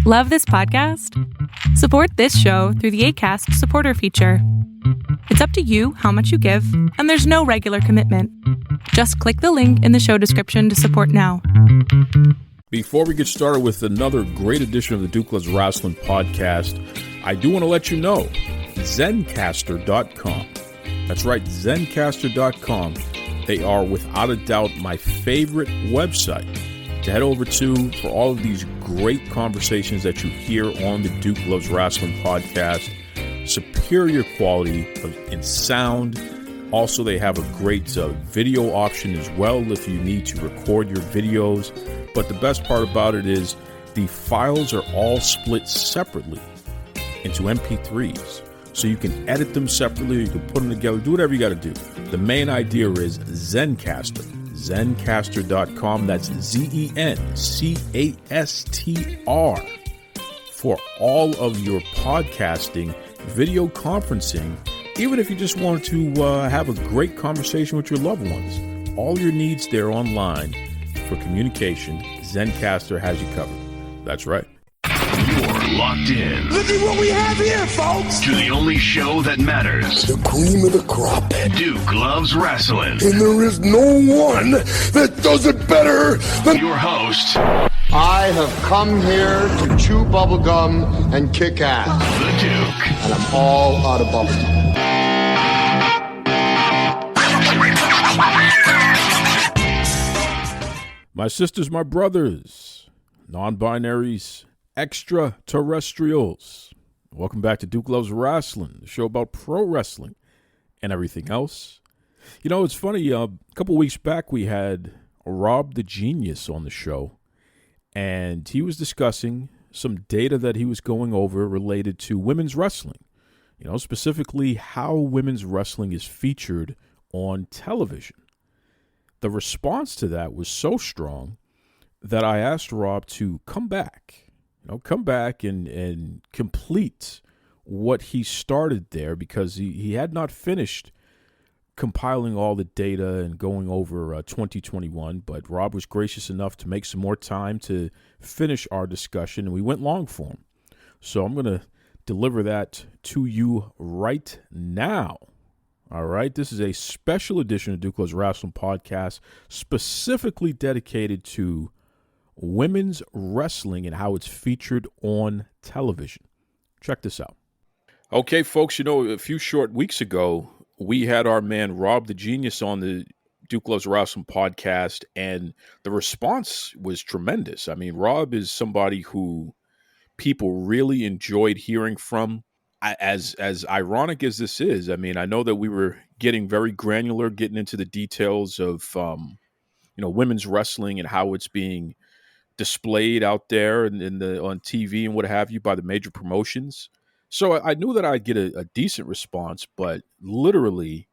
Love this podcast? Support this show through the Acast supporter feature. It's up to you how much you give, and there's no regular commitment. Just click the link in the show description to support now. Before we get started with another great edition of the Duke Loves Rasslin podcast, I do want to let you know, Zencastr.com. That's right, Zencastr.com. They are without a doubt my favorite website to head over to for all of these great conversations that you hear on the Duke Loves Rasslin podcast. Superior quality in sound. Also, they have a great video option as well if you need to record your videos. But the best part about it is the files are all split separately into MP3s. So you can edit them separately, you can put them together, do whatever you got to do. The main idea is Zencastr. Zencastr.com. That's Zencastr for all of your podcasting, video conferencing, even if you just want to have a great conversation with your loved ones. All your needs there online for communication, Zencastr has you covered. That's right. You're locked in. Look at what we have here, folks. To the only show that matters. The cream of the crop. Duke Loves Rasslin. And there is no one that does it better than your host. I have come here to chew bubblegum and kick ass. The Duke. And I'm all out of bubblegum. My sisters, my brothers, non-binaries, extraterrestrials. Welcome back to Duke Loves Rasslin, the show about pro wrestling and everything else. You know, it's funny, a couple weeks back we had Rob the Genius on the show, and he was discussing some data that he was going over related to women's wrestling. You know, specifically how women's wrestling is featured on television. The response to that was so strong that I asked Rob to come back and complete what he started there, because he had not finished compiling all the data and going over 2021, but Rob was gracious enough to make some more time to finish our discussion, and we went long form. So I'm going to deliver that to you right now. All right, this is a special edition of Duke Loves Rasslin podcast specifically dedicated to women's wrestling and how it's featured on television. Check this out. Okay, folks, you know, a few short weeks ago, we had our man Rob the Genius on the Duke Loves Rasslin podcast, and the response was tremendous. I mean, Rob is somebody who people really enjoyed hearing from. As ironic as this is, I mean, I know that we were getting very granular, getting into the details of, women's wrestling and how it's being displayed out there and on TV and what have you by the major promotions. So I knew that I'd get a decent response, but literally,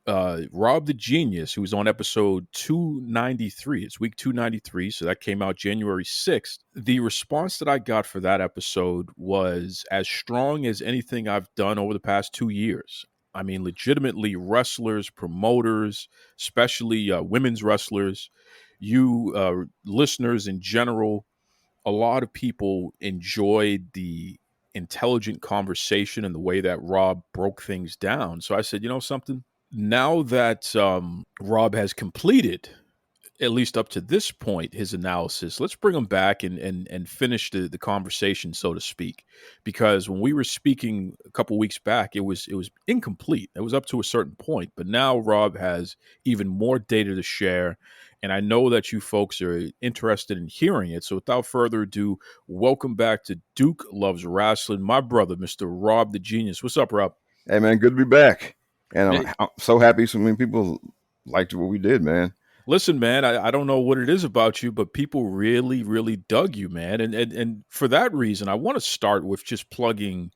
Rob the Genius, who was on episode 293, it's week 293, so that came out January 6th. The response that I got for that episode was as strong as anything I've done over the past 2 years. I mean, legitimately, wrestlers, promoters, especially women's wrestlers, you listeners in general, a lot of people enjoyed the intelligent conversation and the way that Rob broke things down. So I said, you know something? Now that Rob has completed, at least up to this point, his analysis, let's bring him back and finish the conversation, so to speak. Because when we were speaking a couple weeks back, it was incomplete. It was up to a certain point. But now Rob has even more data to share. And I know that you folks are interested in hearing it. So without further ado, welcome back to Duke Loves Rasslin, my brother, Mr. Rob the Genius. What's up, Rob? Hey, man, good to be back. And I'm so happy so many people liked what we did, man. Listen, man, I don't know what it is about you, but people really, really dug you, man. And for that reason, I want to start with just plugging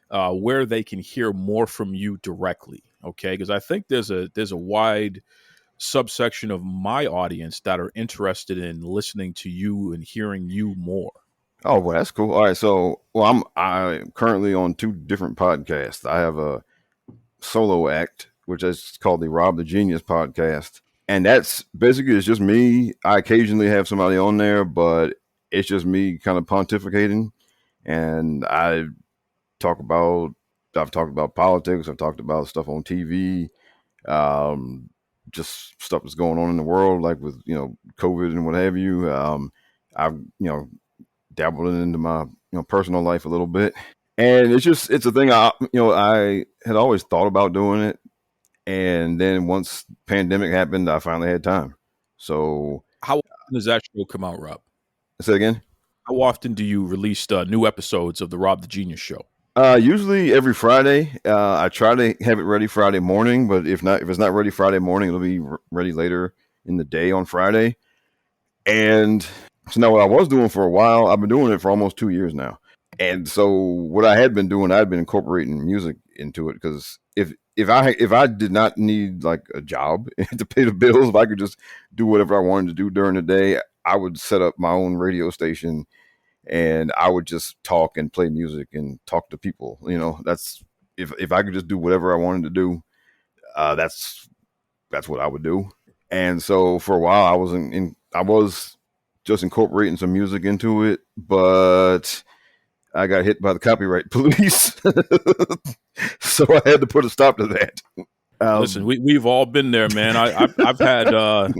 where they can hear more from you directly, okay? Because I think there's a wide subsection of my audience that are interested in listening to you and hearing you more. Oh, well, that's cool. All right, so I'm currently on 2 different podcasts. I have a solo act, which is called the Rob the Genius podcast. And that's basically, it's just me. I occasionally have somebody on there, but it's just me kind of pontificating. and talk about I've talked about politics. I've talked about stuff on TV, um, just stuff that's going on in the world, like with COVID and what have you. I've dabbled into my personal life a little bit, and it's a thing I had always thought about doing it, and then once pandemic happened, I finally had time. So How often does that show come out, Rob? say it again. How often do you release new episodes of the Rob the Genius Show? Usually every Friday. I try to have it ready Friday morning, but if it's not ready Friday morning, it'll be ready later in the day on Friday. And so now what I was doing for a while, I've been doing it for almost 2 years now. And so what I had been doing, I'd been incorporating music into it because if I did not need like a job to pay the bills, if I could just do whatever I wanted to do during the day, I would set up my own radio station and I would just talk and play music and talk to people. That's if I could just do whatever I wanted to do, that's what I would do. And so for a while, I was just incorporating some music into it, but I got hit by the copyright police, so I had to put a stop to that. Listen, we've all been there, man. I've had I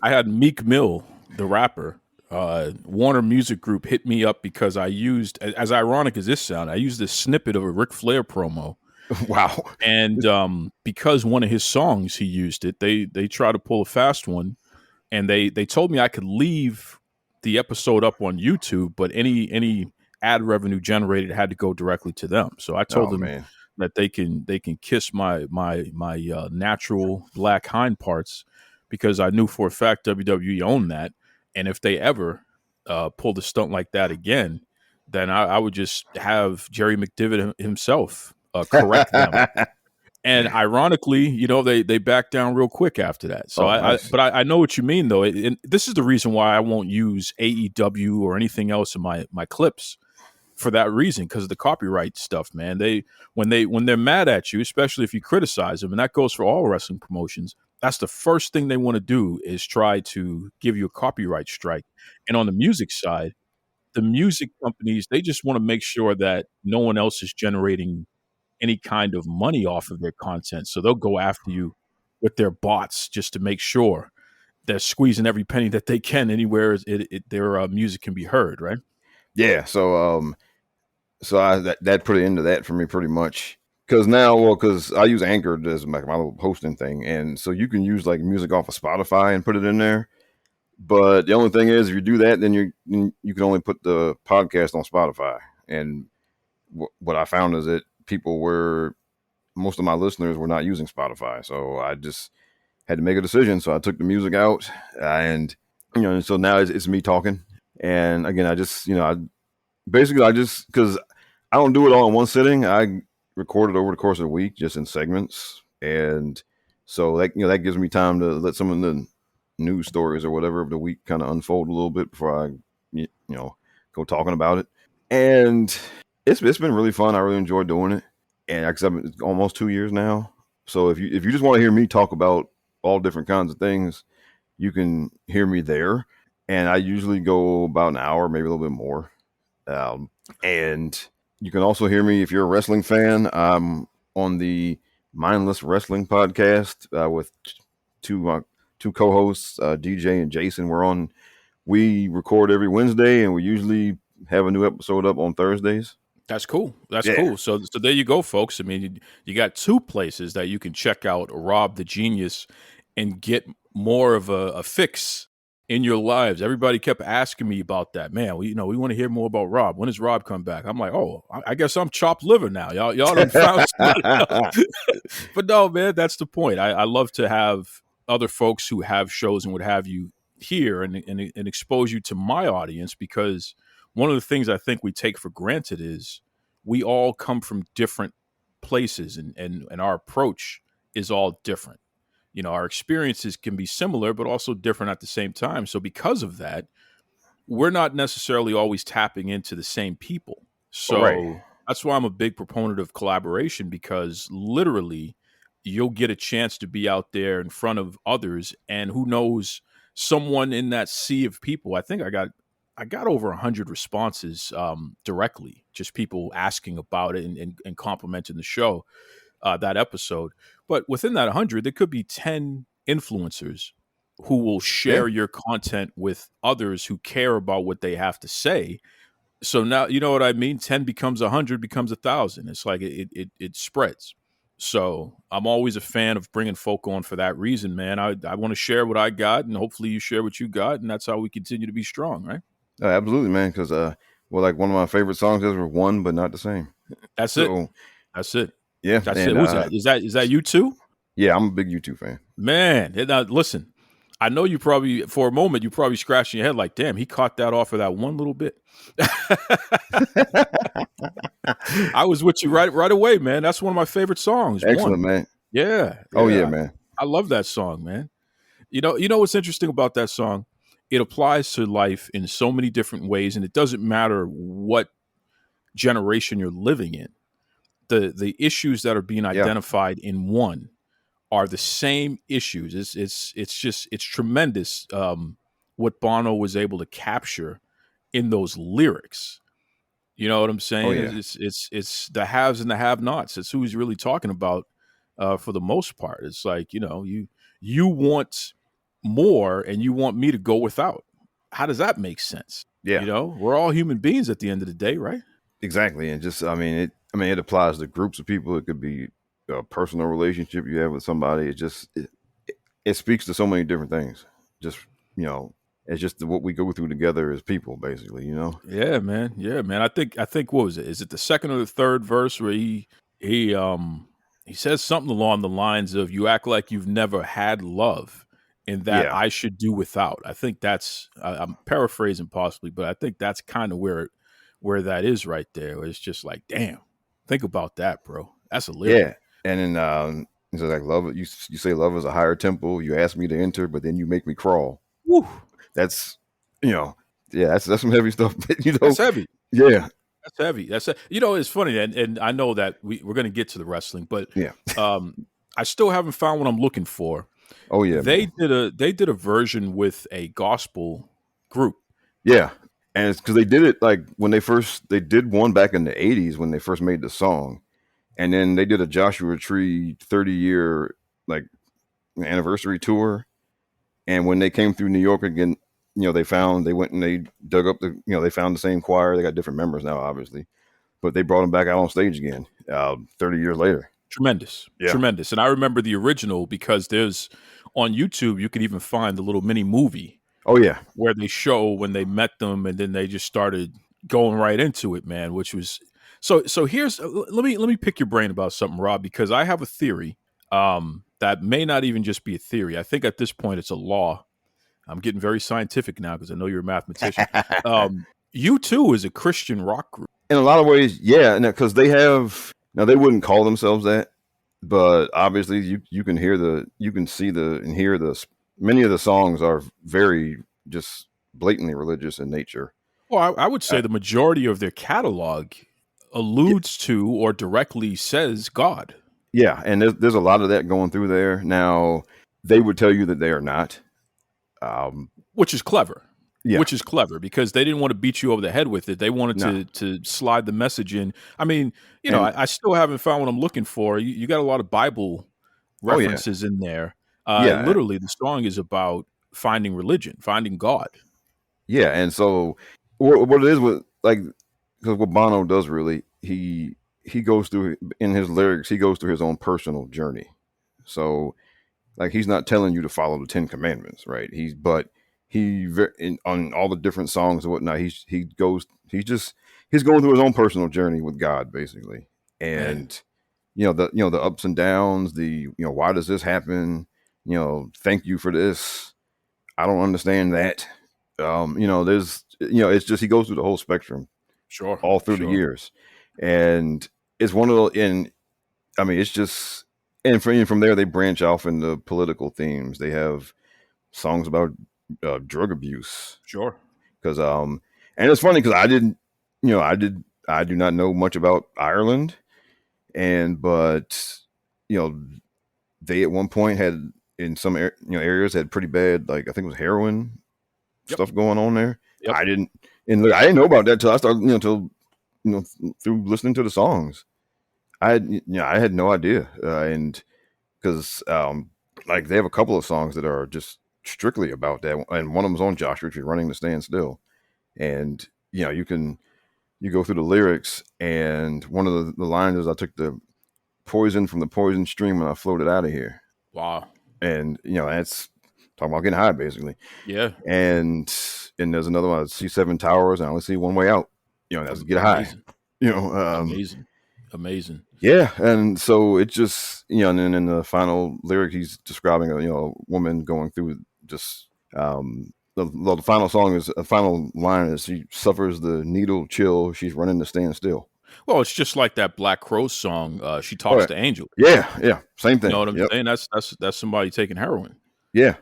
had Meek Mill, the rapper, Warner Music Group hit me up because I used, as ironic as this sound, I used this snippet of a Ric Flair promo. Wow! And because one of his songs he used it, they tried to pull a fast one, and they told me I could leave the episode up on YouTube, but any ad revenue generated had to go directly to them. So I told them that they can kiss my natural black hind parts, because I knew for a fact WWE owned that, and if they ever pulled a stunt like that again, then I would just have Jerry McDivitt himself correct them. And ironically, they backed down real quick after that. So nice. I know what you mean, though. And this is the reason why I won't use AEW or anything else in my clips, for that reason, because of the copyright stuff, man. When they're mad at you, especially if you criticize them, and that goes for all wrestling promotions, that's the first thing they want to do is try to give you a copyright strike. And on the music side, the music companies, they just want to make sure that no one else is generating any kind of money off of their content. So they'll go after you with their bots just to make sure they're squeezing every penny that they can anywhere their music can be heard, right? Yeah. So that put an end to that for me pretty much. Because I use Anchor as my little hosting thing, and so you can use like music off of Spotify and put it in there. But the only thing is, if you do that, then you can only put the podcast on Spotify. And what I found is that most of my listeners were not using Spotify, so I just had to make a decision. So I took the music out, and so now it's me talking. And again, I just because I don't do it all in one sitting. I record it over the course of the week, just in segments, and so that gives me time to let some of the news stories or whatever of the week kind of unfold a little bit before I go talking about it. And it's been really fun. I really enjoy doing it, and because I've been almost 2 years now. So if you just want to hear me talk about all different kinds of things, you can hear me there. And I usually go about an hour, maybe a little bit more. And you can also hear me if you're a wrestling fan. I'm on the Mindless Wrestling podcast with two co-hosts, DJ and Jason. We record every Wednesday, and we usually have a new episode up on Thursdays. That's cool. That's cool. So there you go, folks. I mean, you got two places that you can check out Rob the Genius and get more of a fix in your lives. Everybody kept asking me about that. Man, we want to hear more about Rob. When does Rob come back? I'm like, I guess I'm chopped liver now. Y'all done found somebody else. But no, man, that's the point. I love to have other folks who have shows and what have you here and expose you to my audience, because one of the things I think we take for granted is we all come from different places, and our approach is all different. Our experiences can be similar, but also different at the same time. So because of that, we're not necessarily always tapping into the same people. So That's why I'm a big proponent of collaboration, because literally you'll get a chance to be out there in front of others, and who knows, someone in that sea of people. I I got over 100 responses directly, just people asking about it and complimenting the show, that episode. But within that 100, there could be 10 influencers who will Yeah. share your content with others who care about what they have to say. So now, you know what I mean? 10 becomes 100, becomes 1,000. It's like it spreads. So I'm always a fan of bringing folk on for that reason, man. I want to share what I got, and hopefully you share what you got, and that's how we continue to be strong, right? Absolutely, man. Because well, like one of my favorite songs is "One but Not the Same." That's it. So That's it. yeah, That's and it. Who's that? Is that you too? yeah, I'm a big U2 fan. Man, now listen, I know you probably, for a moment, you probably scratching your head like, damn, he caught that off of that one little bit. I was with you right away, man. That's one of my favorite songs. Excellent, One. man. Yeah. Oh yeah, man. I love that song, man. You know what's interesting about that song? It applies to life in so many different ways, and it doesn't matter what generation you're living in. The issues that are being identified in One are the same issues. It's tremendous what Bono was able to capture in those lyrics. You know what I'm saying? Oh, yeah. It's the haves and the have-nots. It's who he's really talking about for the most part. It's like, you want more and you want me to go without. How does that make sense? Yeah. We're all human beings at the end of the day, right? Exactly, and just it applies to groups of people. It could be a personal relationship you have with somebody. It speaks to so many different things. Just it's just what we go through together as people, basically. Yeah, man. I think what was it? Is it the second or the third verse where he says something along the lines of, "You act like you've never had love, and that I should do without." I think that's I'm paraphrasing possibly, but I think that's kind of where that is right there. Where it's just like, damn, think about that, bro. That's a lyric. Yeah, and then so like love. You say love is a higher temple. You ask me to enter, but then you make me crawl. Woo. That's that's some heavy stuff. That's heavy. Yeah. That's heavy. It's funny, and I know that we're going to get to the wrestling, but yeah, I still haven't found what I'm looking for. Oh yeah, they did a version with a gospel group. Yeah, and it's because they did it like when they did one back in the '80s when they first made the song, and then they did a Joshua Tree 30-year like anniversary tour, and when they came through New York again. They went and they dug up they found the same choir. They got different members now, obviously, but they brought them back out on stage again 30 years later. Tremendous. And I remember the original because there's on YouTube, you could even find the little mini movie. Oh yeah. Where they show when they met them and then they just started going right into it, man, which was so here's let me pick your brain about something, Rob, because I have a theory that may not even just be a theory. I think at this point it's a law. I'm getting very scientific now because I know you're a mathematician. U2 is a Christian rock group. In a lot of ways, yeah, because they wouldn't call themselves that, but obviously you can see and hear many of the songs are very just blatantly religious in nature. Well, I would say the majority of their catalog alludes to or directly says God. Yeah, and there's a lot of that going through there. Now, they would tell you that they are not. Which is clever. Yeah. Which is clever because they didn't want to beat you over the head with it. They wanted to slide the message in. I mean, I still haven't found what I'm looking for. You got a lot of Bible references in there. Literally, the song is about finding religion, finding God. Yeah, and so what it is with because what Bono does really, he goes through in his lyrics, he goes through his own personal journey. So. Like he's not telling you to follow the 10 Commandments, right? On all the different songs and whatnot. He's going through his own personal journey with God, basically. And the ups and downs. Why does this happen? Thank you for this. I don't understand that. It's just he goes through the whole spectrum, sure, all through the years, and it's one of those. And I mean, it's just. And from there, they branch off into political themes. They have songs about drug abuse. Sure. Because and it's funny because I do not know much about Ireland, but they at one point had in some areas had pretty bad, like I think it was heroin stuff going on there. Yep. And look, I didn't know about that till I started, through listening to the songs. I had no idea, and because like they have a couple of songs that are just strictly about that, and one of them's on Joshua Tree, "Running to Stand Still," and you go through the lyrics, and one of the lines is, "I took the poison from the poison stream and I floated out of here," Wow. and that's talking about getting high, basically. Yeah. And there's another one, "I see seven towers and I only see one way out." That's get high. Amazing. Amazing. Yeah, and so it just and then in the final lyric, he's describing a woman going through just the final song is a final line is, "She suffers the needle chill. She's running to stand still." Well, it's just like that Black Crowes song. She talks to angels. Yeah, same thing. You know what I'm saying? That's somebody taking heroin. Yeah.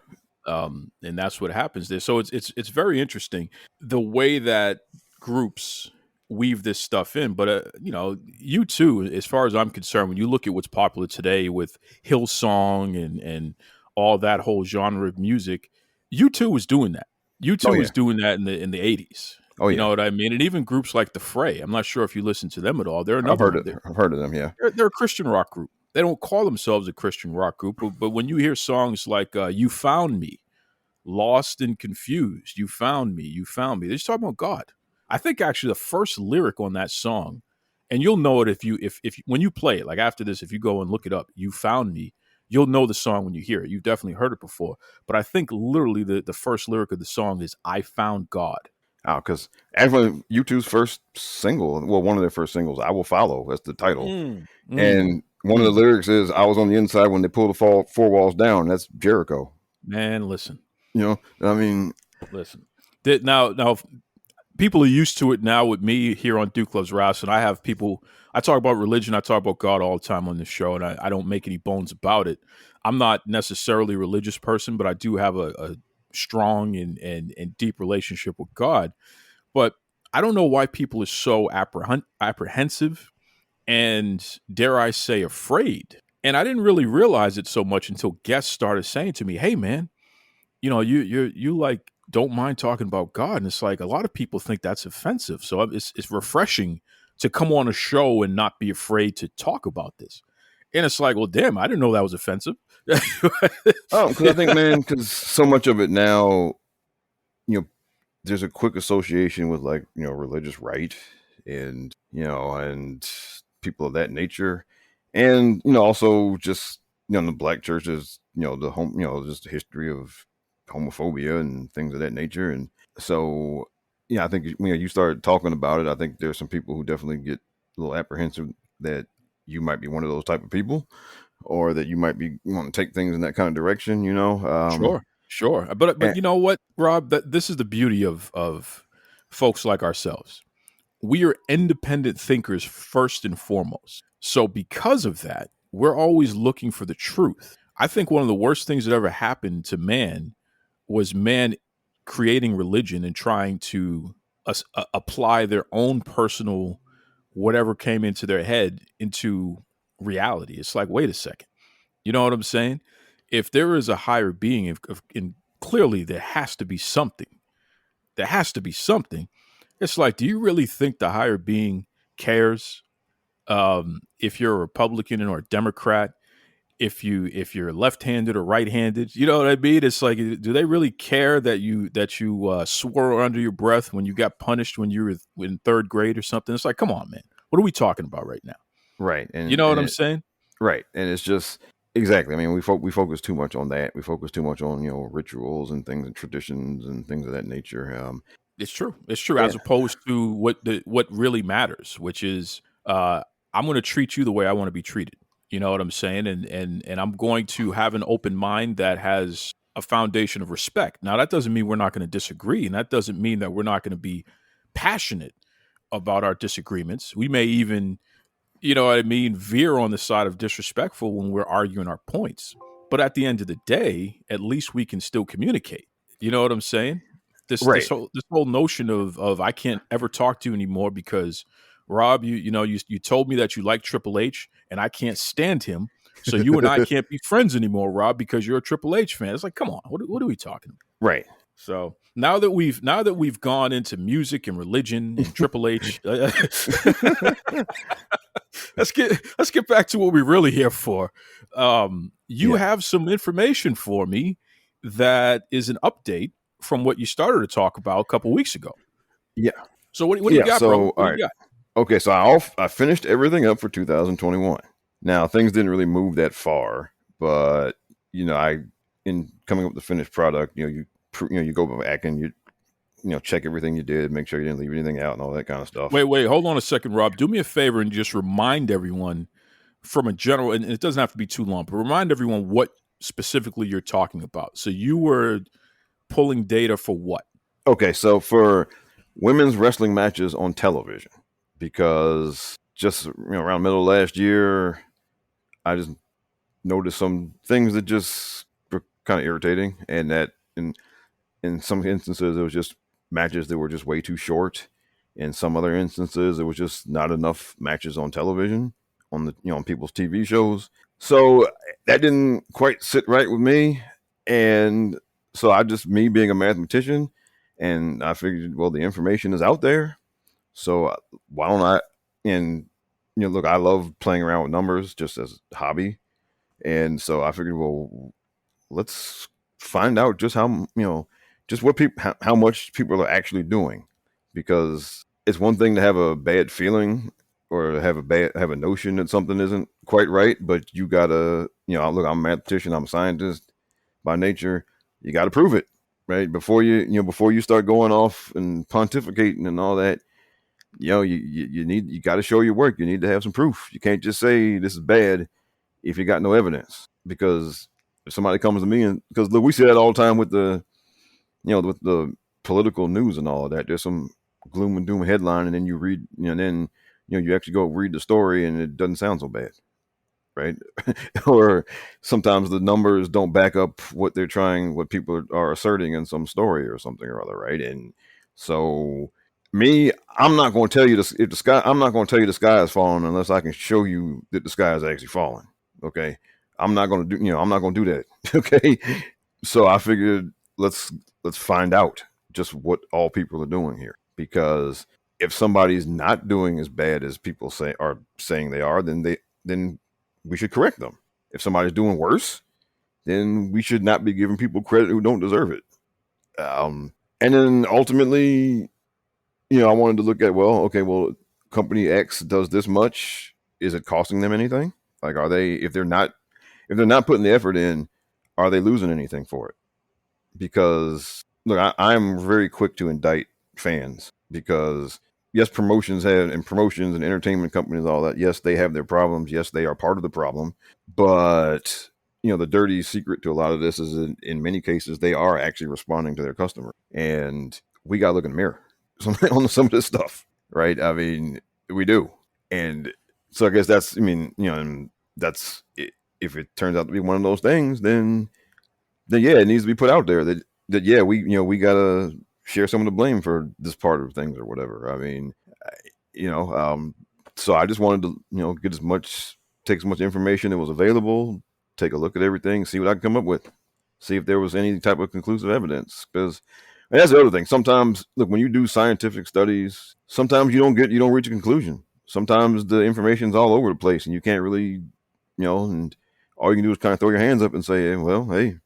And that's what happens there. So it's very interesting the way that groups weave this stuff in. But you too, as far as I'm concerned, when you look at what's popular today with Hillsong and all that whole genre of music, you too was doing that. You too was doing that in the 80s. Oh, yeah. You know what I mean? And even groups like The Fray. I'm not sure if you listen to them at all. They're I've heard of them. Yeah, they're a Christian rock group. They don't call themselves a Christian rock group, but when you hear songs like "You Found Me," "Lost and Confused," "You Found Me," "You Found Me," they're just talking about God. I think actually the first lyric on that song, and you'll know it if when you play it, like after this, if you go and look it up, "You Found Me," you'll know the song when you hear it. You've definitely heard it before. But I think literally the first lyric of the song is, "I found God." Oh, because actually U2's first single, well, one of their first singles, "I Will Follow," that's the title. And one of the lyrics is, "I was on the inside when they pulled the four walls down." That's Jericho. Man, listen. I mean, listen. Now, people are used to it now with me here on Duke Loves Rasslin. I have people, I talk about religion, I talk about God all the time on this show, and I don't make any bones about it. I'm not necessarily a religious person, but I do have a strong and deep relationship with God. But I don't know why people are so apprehensive and, dare I say, afraid. And I didn't really realize it so much until guests started saying to me, "Hey, man, you like don't mind talking about God." And it's like a lot of people think that's offensive. So it's refreshing to come on a show and not be afraid to talk about this. And it's like, well, damn, I didn't know that was offensive. because I think, man, because so much of it now, there's a quick association with religious right and people of that nature, and also just in the black churches, just the history of homophobia and things of that nature. And so I think when you start talking about it, I think there's some people who definitely get a little apprehensive that you might be one of those type of people, or that you might be want to take things in that kind of direction. Sure. But you know what, Rob? This is the beauty of folks like ourselves. We are independent thinkers first and foremost. So because of that, we're always looking for the truth. I think one of the worst things that ever happened to man was man creating religion and trying to apply their own personal whatever came into their head into reality. It's like, wait a second. You know what I'm saying? If there is a higher being, and clearly there has to be something. There has to be something. It's like, do you really think the higher being cares if you're a Republican or a Democrat, if you're left-handed or right-handed? You know what I mean? It's like, do they really care that you swore under your breath when you got punished when you were in third grade or something? It's like, come on, man. What are we talking about right now? Right. And you know what I'm saying? Right. And it's just exactly. I mean, we focus too much on that. We focus too much on rituals and things and traditions and things of that nature. It's true. As opposed to what really matters, which is I'm going to treat you the way I want to be treated. You know what I'm saying? And I'm going to have an open mind that has a foundation of respect. Now, that doesn't mean we're not going to disagree, and that doesn't mean that we're not going to be passionate about our disagreements. We may even, you know what I mean, veer on the side of disrespectful when we're arguing our points. But at the end of the day, at least we can still communicate. You know what I'm saying? This whole notion of I can't ever talk to you anymore because, Rob, you told me that you like Triple H and I can't stand him. So you and I can't be friends anymore, Rob, because you're a Triple H fan. It's like, come on, what are we talking about? Right. So Now that we've gone into music and religion and Triple H, let's get back to what we're really here for. You have some information for me that is an update from what you started to talk about a couple weeks ago. Yeah. So what do you got, bro? All right. Okay, so I finished everything up for 2021. Now things didn't really move that far, but I in coming up with the finished product, you go back and you check everything you did, make sure you didn't leave anything out and all that kind of stuff. Wait, hold on a second, Rob. Do me a favor and just remind everyone from a general, and it doesn't have to be too long, but remind everyone what specifically you're talking about. So you were pulling data for what? Okay, so for women's wrestling matches on television, because just around middle of last year, I just noticed some things that just were kind of irritating, and that in some instances it was just matches that were just way too short. In some other instances, it was just not enough matches on television on the on people's TV shows. So that didn't quite sit right with me, and so me being a mathematician, and I figured, well, the information is out there, so why don't I? And look, I love playing around with numbers just as a hobby, and so I figured, well, let's find out just how much people are actually doing, because it's one thing to have a bad feeling or have a notion that something isn't quite right, but you gotta, look, I'm a mathematician, I'm a scientist by nature. You got to prove it, right? Before you start going off and pontificating and all that, you got to show your work. You need to have some proof. You can't just say this is bad if you got no evidence, because if somebody comes to me, and because look, we see that all the time with the with the political news and all of that. There's some gloom and doom headline, and then you read, then you actually go read the story, and it doesn't sound so bad, right? Or sometimes the numbers don't back up what people are asserting in some story or something or other, right? And so, I'm not going to tell you this. I'm not going to tell you the sky is falling unless I can show you that the sky is actually falling. Okay, I'm not going to do. I'm not going to do that. Okay, so I figured let's find out just what all people are doing here, because if somebody's not doing as bad as people are saying they are, then we should correct them. If somebody's doing worse, then we should not be giving people credit who don't deserve it. And then ultimately, I wanted to look at, well, company X does this much. Is it costing them anything? Like, if they're not putting the effort in, are they losing anything for it? Because look, I'm very quick to indict fans, because yes, promotions and entertainment companies, all that, yes, they have their problems. Yes, they are part of the problem. But the dirty secret to a lot of this is in many cases they are actually responding to their customer, and we got to look in the mirror on some of this stuff, right? I mean, we do. And so I guess that's, and that's, if it turns out to be one of those things, then yeah, it needs to be put out there that yeah, we gotta share some of the blame for this part of things or whatever. I mean, so I just wanted to take as much information that was available, take a look at everything, see what I can come up with, see if there was any type of conclusive evidence. Because that's the other thing. Sometimes, look, when you do scientific studies, sometimes you don't reach a conclusion. Sometimes the information's all over the place, and you can't really, and all you can do is kind of throw your hands up and say, well, hey,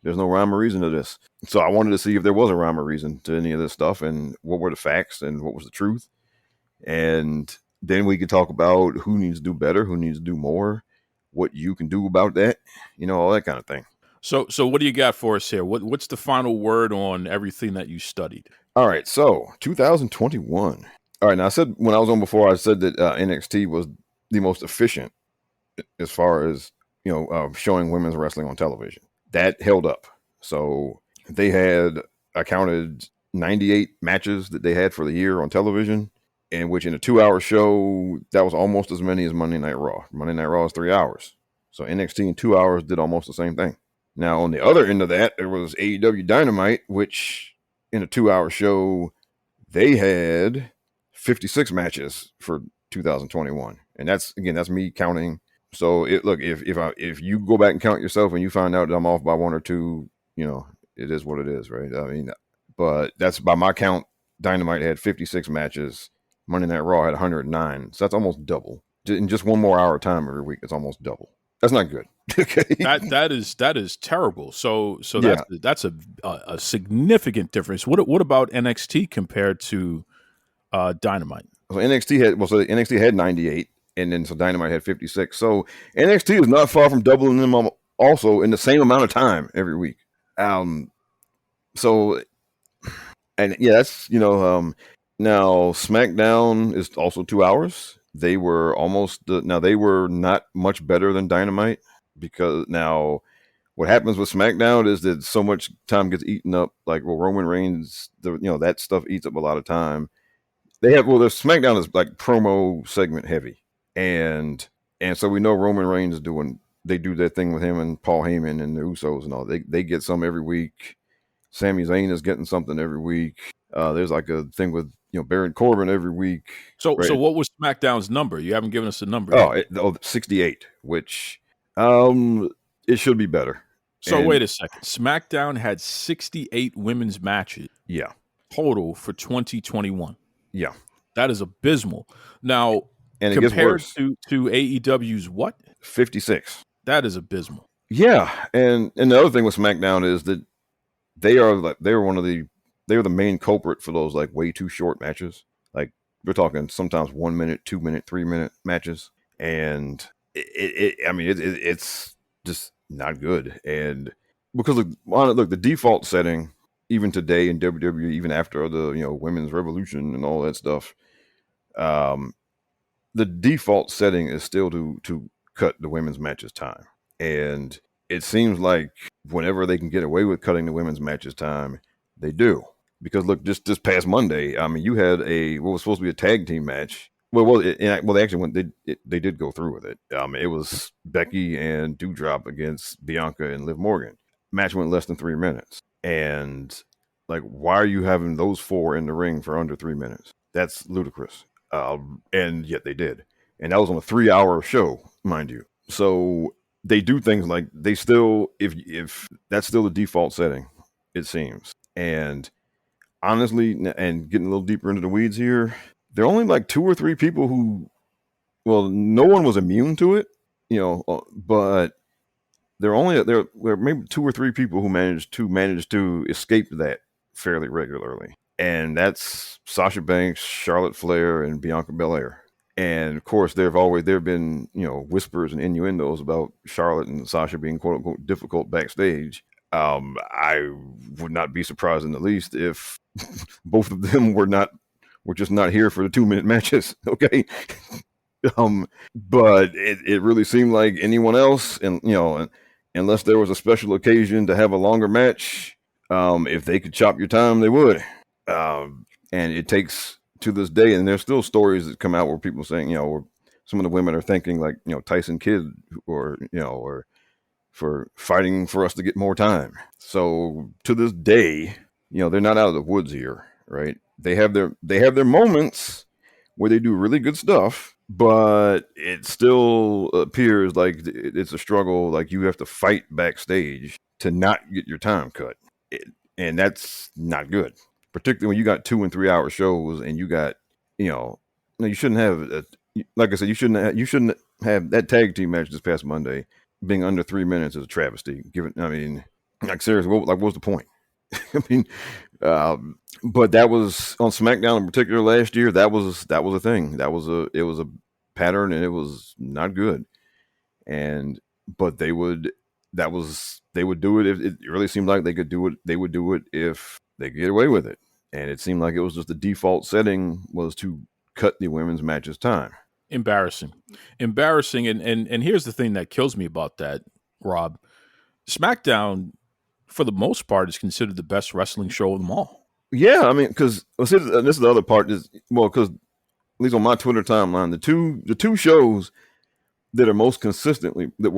there's no rhyme or reason to this. So I wanted to see if there was a rhyme or reason to any of this stuff, and what were the facts and what was the truth. And then we could talk about who needs to do better, who needs to do more, what you can do about that, all that kind of thing. So what do you got for us here? What's the final word on everything that you studied? All right, so 2021. All right, now I said when I was on before, I said that NXT was the most efficient as far as showing women's wrestling on television. That held up. So they had, I counted 98 matches that they had for the year on television, in which in a 2-hour show, that was almost as many as Monday Night Raw. Monday Night Raw is 3 hours. So NXT in 2 hours did almost the same thing. Now, on the other end of that, there was AEW Dynamite, which in a 2-hour show, they had 56 matches for 2021. And that's me counting. So if you go back and count yourself and you find out that I'm off by one or two, it is what it is, right? I mean, but that's by my count. Dynamite had 56 matches. Monday Night Raw had 109. So that's almost double. In just 1 more hour of time every week, it's almost double. That's not good. Okay. That is terrible. So Yeah. that's a significant difference. What about NXT compared to Dynamite? So NXT had 98, and then so Dynamite had 56. So NXT is not far from doubling them also in the same amount of time every week. So, and yeah, that's now SmackDown is also 2 hours. They were they were not much better than Dynamite, because now what happens with SmackDown is that so much time gets eaten up. Like, well, Roman Reigns, that stuff eats up a lot of time. Their SmackDown is like promo segment heavy, and so we know Roman Reigns they do their thing with him and Paul Heyman and the Usos and all. They get some every week. Sami Zayn is getting something every week. There's like a thing with Baron Corbin every week. So right? So what was SmackDown's number? You haven't given us a number. 68, which it should be better. So wait a second. SmackDown had 68 women's matches. Yeah. Total for 2021. Yeah. That is abysmal. Now, and it compared gets worse. to AEW's what? 56. That is abysmal. Yeah, and the other thing with SmackDown is that they are the main culprit for those like way too short matches. Like, we're talking sometimes 1 minute, 2 minute, 3 minute matches, and it's just not good. And because the default setting, even today in WWE, even after the women's revolution and all that stuff, the default setting is still to cut the women's matches time. And it seems like whenever they can get away with cutting the women's matches time, they do. Because look, just this past Monday, I mean, you had what was supposed to be a tag team match. They actually they did go through with it. It was Becky and Doudrop against Bianca and Liv Morgan. Match went less than 3 minutes. And like, why are you having those 4 in the ring for under 3 minutes? That's ludicrous. And yet they did. And that was on a 3-hour show, mind you. So they do things like they still, if that's still the default setting, it seems. And honestly, and getting a little deeper into the weeds here, there are only like 2 or 3 people no one was immune to it, but there were maybe 2 or 3 people who managed to escape that fairly regularly. And that's Sasha Banks, Charlotte Flair, and Bianca Belair. And of course, there have been whispers and innuendos about Charlotte and Sasha being quote unquote difficult backstage. I would not be surprised in the least if both of them were just not here for the 2-minute matches. Okay. But it really seemed like anyone else, and unless there was a special occasion to have a longer match, if they could chop your time, they would. And it takes, to this day, and there's still stories that come out where people saying, or some of the women are thinking like, Tyson Kidd or for fighting for us to get more time. So to this day, they're not out of the woods here, right? They have their moments where they do really good stuff, but it still appears like it's a struggle. Like, you have to fight backstage to not get your time cut. And that's not good, particularly when you got 2 and 3 hour shows and you got, you shouldn't have, like I said, you shouldn't have that tag team match this past Monday being under 3 minutes is a travesty. Like, seriously, what was the point? I mean, but that was on SmackDown in particular last year. That was a thing. It was a pattern, and it was not good. But they would do it if it really seemed like they could do it. They would do it if they could get away with it. And it seemed like it was just the default setting was to cut the women's matches time. Embarrassing. And here's the thing that kills me about that, Rob. SmackDown, for the most part, is considered the best wrestling show of them all. Yeah, I mean, because this is the other part. Because at least on my Twitter timeline, the two shows that were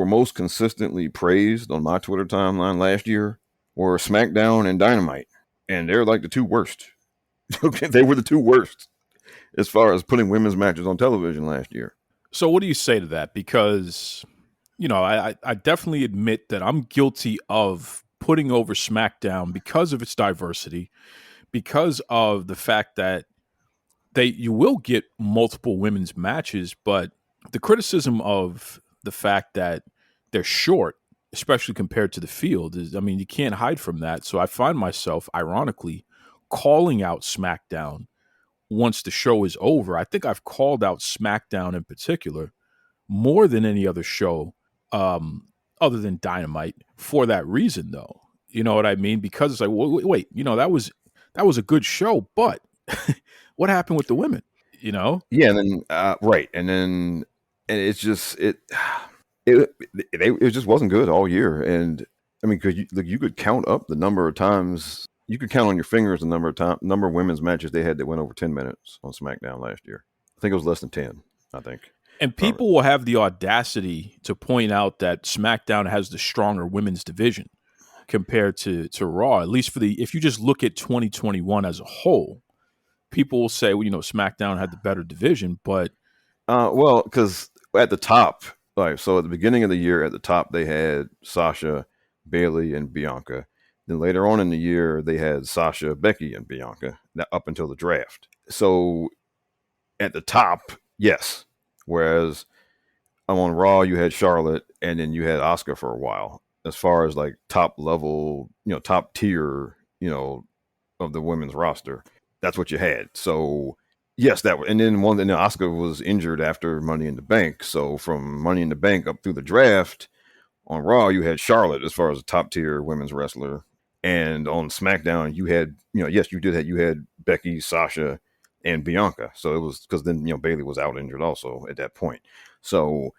most consistently praised on my Twitter timeline last year were SmackDown and Dynamite, and they're like the 2 worst. Okay, they were the 2 worst as far as putting women's matches on television last year. So what do you say to that? Because, I definitely admit that I'm guilty of putting over SmackDown because of its diversity, because of the fact that you will get multiple women's matches, but the criticism of the fact that they're short, especially compared to the field, is, I mean, you can't hide from that. So I find myself, ironically, calling out SmackDown once the show is over. I think I've called out SmackDown in particular more than any other show, other than Dynamite, for that reason, though. You know what I mean? Because it's like, wait, that was a good show, but what happened with the women? Yeah, and then right, and it's just it just wasn't good all year. And I mean, because you could count up the number of times, you could count on your fingers the number of women's matches they had that went over 10 minutes on SmackDown last year. I think it was less than 10. I think. And people will have the audacity to point out that SmackDown has the stronger women's division compared to Raw. At least if you just look at 2021 as a whole, people will say, well, SmackDown had the better division, but well, because at the top, so at the beginning of the year, at the top they had Sasha, Bayley, and Bianca. Then later on in the year, they had Sasha, Becky, and Bianca up until the draft. So at the top, yes. Whereas on Raw, you had Charlotte, and then you had Asuka for a while. As far as like top level, top tier, of the women's roster, that's what you had. So yes, and then Asuka was injured after Money in the Bank. So from Money in the Bank up through the draft, on Raw you had Charlotte as far as a top tier women's wrestler, and on SmackDown you had, yes, you had Becky, Sasha, and Bianca. So it was because then Bayley was out injured also at that point. So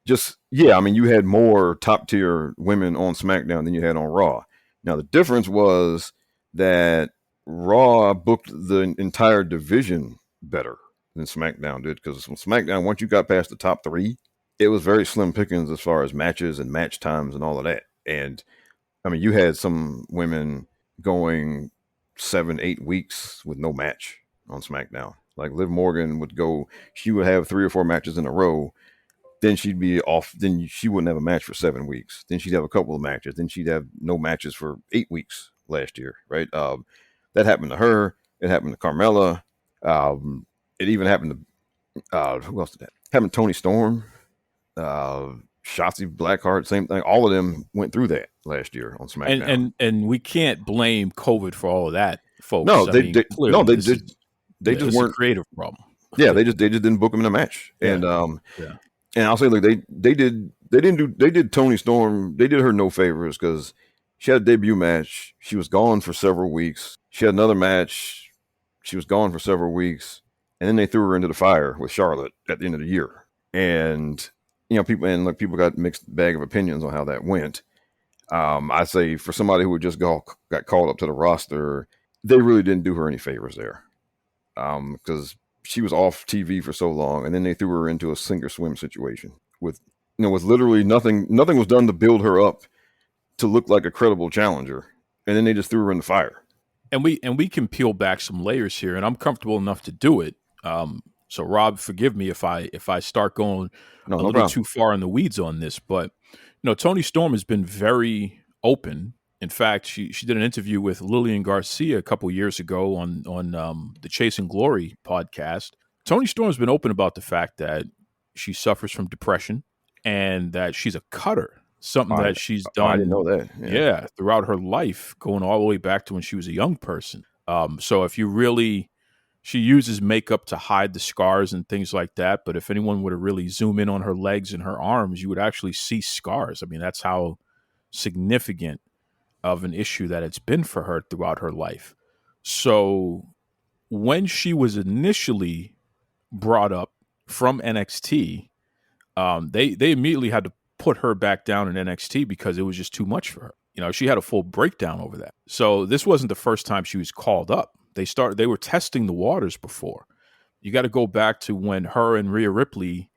just I mean, you had more top tier women on SmackDown than you had on Raw. Now the difference was that Raw booked the entire division better than SmackDown did, because on SmackDown, once you got past the top three, it was very slim pickings as far as matches and match times and all of that. And I mean, you had some women going 7-8 weeks with no match on SmackDown. Like Liv Morgan she would have 3 or 4 matches in a row. Then she'd be off. Then she wouldn't have a match for 7 weeks. Then she'd have a couple of matches. Then she'd have no matches for 8 weeks last year, right? That happened to her. It happened to Carmella. It even happened to who else did that? Happened to Toni Storm, Shotzi Blackheart, same thing. All of them went through that last year on SmackDown. And we can't blame COVID for all of that, folks. No, they just weren't a creative problem. Yeah, they just didn't book them in a match. Yeah. And I'll say, look, they did Toni Storm. They did her no favors because she had a debut match. She was gone for several weeks. She had another match. She was gone for several weeks. And then they threw her into the fire with Charlotte at the end of the year. And, people got mixed bag of opinions on how that went. I say for somebody who had just got called up to the roster, they really didn't do her any favors there. Because she was off TV for so long, and then they threw her into a sink or swim situation with literally nothing was done to build her up to look like a credible challenger. And then they just threw her in the fire. And we can peel back some layers here, and I'm comfortable enough to do it. So Rob, forgive me if I start going a little too far in the weeds on this, but Toni Storm has been very open. In fact, she did an interview with Lillian Garcia a couple years ago on the Chasing Glory podcast. Toni Storm's been open about the fact that she suffers from depression and that she's a cutter, something that she's done. I didn't know that. Yeah, throughout her life, going all the way back to when she was a young person. So if you really, she uses makeup to hide the scars and things like that. But if anyone were to really zoom in on her legs and her arms, you would actually see scars. I mean, that's how significant of an issue that it's been for her throughout her life. So when she was initially brought up from NXT, they immediately had to put her back down in NXT because it was just too much for her. She had a full breakdown over that. So this wasn't the first time she was called up. They were testing the waters before. You got to go back to when her and Rhea Ripley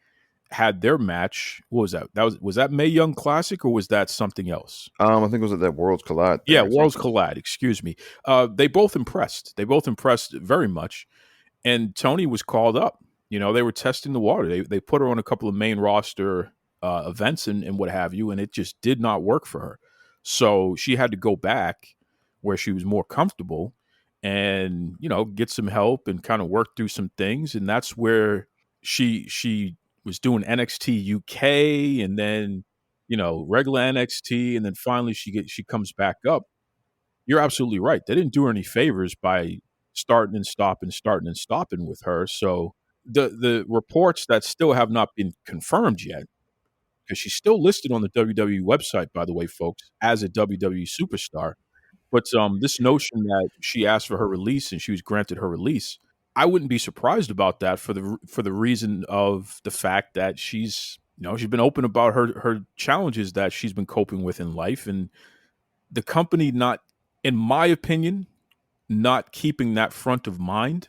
had their match. What was that? Was that Mae Young Classic, or was that something else? I think it was at that Worlds Collide. Yeah, Worlds Collide. Excuse me. They both impressed. They both impressed very much. And Toni was called up. They were testing the water. They put her on a couple of main roster events and what have you, and it just did not work for her. So she had to go back where she was more comfortable and, get some help and kind of work through some things. And that's where she was doing NXT UK and then, regular NXT. And then finally she comes back up. You're absolutely right. They didn't do her any favors by starting and stopping with her. So the reports that still have not been confirmed yet, because she's still listed on the WWE website, by the way, folks, as a WWE superstar. But this notion that she asked for her release and she was granted her release, I wouldn't be surprised about that for the reason of the fact that she's been open about her challenges that she's been coping with in life, and the company not, in my opinion, not keeping that front of mind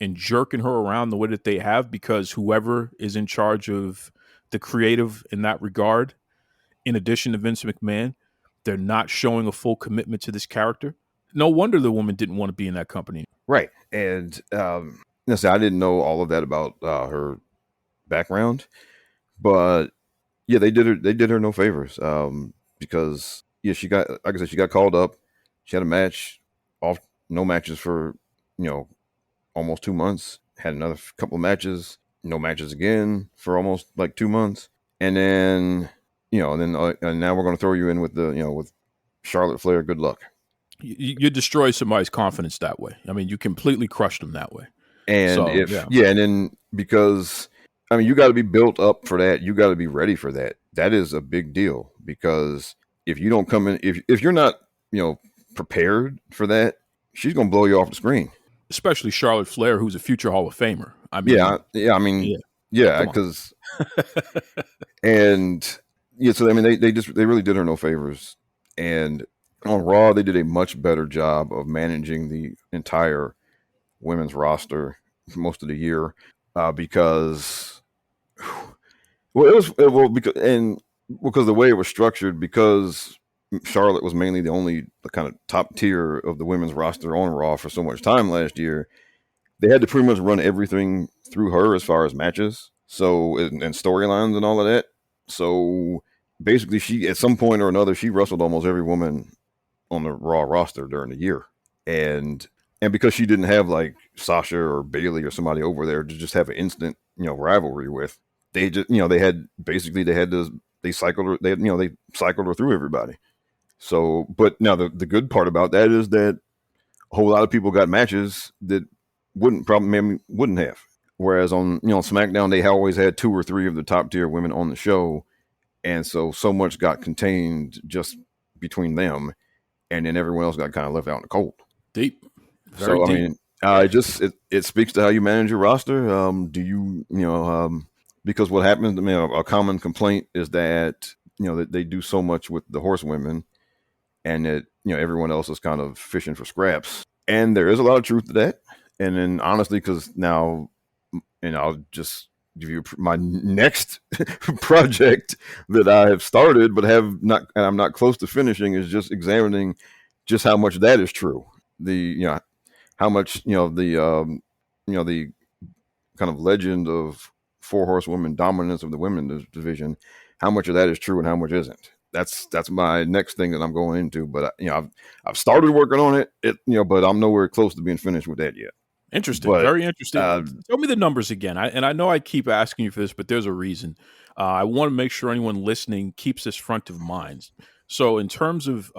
and jerking her around the way that they have, because whoever is in charge of the creative in that regard, in addition to Vince McMahon, they're not showing a full commitment to this character. No wonder the woman didn't want to be in that company. Right. And listen, I didn't know all of that about her background, but yeah, they did her no favors because she got, like I said, she got called up. She had a match, off no matches for almost 2 months. Had another couple of matches, no matches again for almost like 2 months, and then and now we're going to throw you in with with Charlotte Flair. Good luck. You destroy somebody's confidence that way. I mean, you completely crushed them that way. And so, and then because you got to be built up for that. You got to be ready for that. That is a big deal, because if you don't come in, if you're not prepared for that, she's going to blow you off the screen. Especially Charlotte Flair, who's a future Hall of Famer. I mean, because and so they really did her no favors. And on Raw, they did a much better job of managing the entire women's roster for most of the year because because the way it was structured, because Charlotte was mainly the only kind of top tier of the women's roster on Raw for so much time last year. They had to pretty much run everything through her as far as matches, and storylines and all of that. So basically, she at some point or another, she wrestled almost every woman on the Raw roster during the year, and because she didn't have like Sasha or Bayley or somebody over there to just have an instant rivalry with, they just they cycled her, they cycled her through everybody. So, but now the good part about that is that a whole lot of people got matches that wouldn't have. Whereas on SmackDown, they always had 2 or 3 of the top tier women on the show, and so much got contained just between them, and then everyone else got kind of left out in the cold. Deep. Very deep. I mean, it speaks to how you manage your roster. Because what happens, a common complaint is that that they do so much with the horsewomen, and that everyone else is kind of fishing for scraps, and there is a lot of truth to that. And then honestly, because now, and I'll just give you my next project that I have started but have not, and I'm not close to finishing, is just examining just how much that is true. How much the kind of legend of 4 horsewomen dominance of the women's division, how much of that is true and how much isn't. That's my next thing that I'm going into. But I've started working on it. But I'm nowhere close to being finished with that yet. Interesting, very interesting. Tell me the numbers again. I know I keep asking you for this, but there's a reason. I want to make sure anyone listening keeps this front of mind. So, in terms of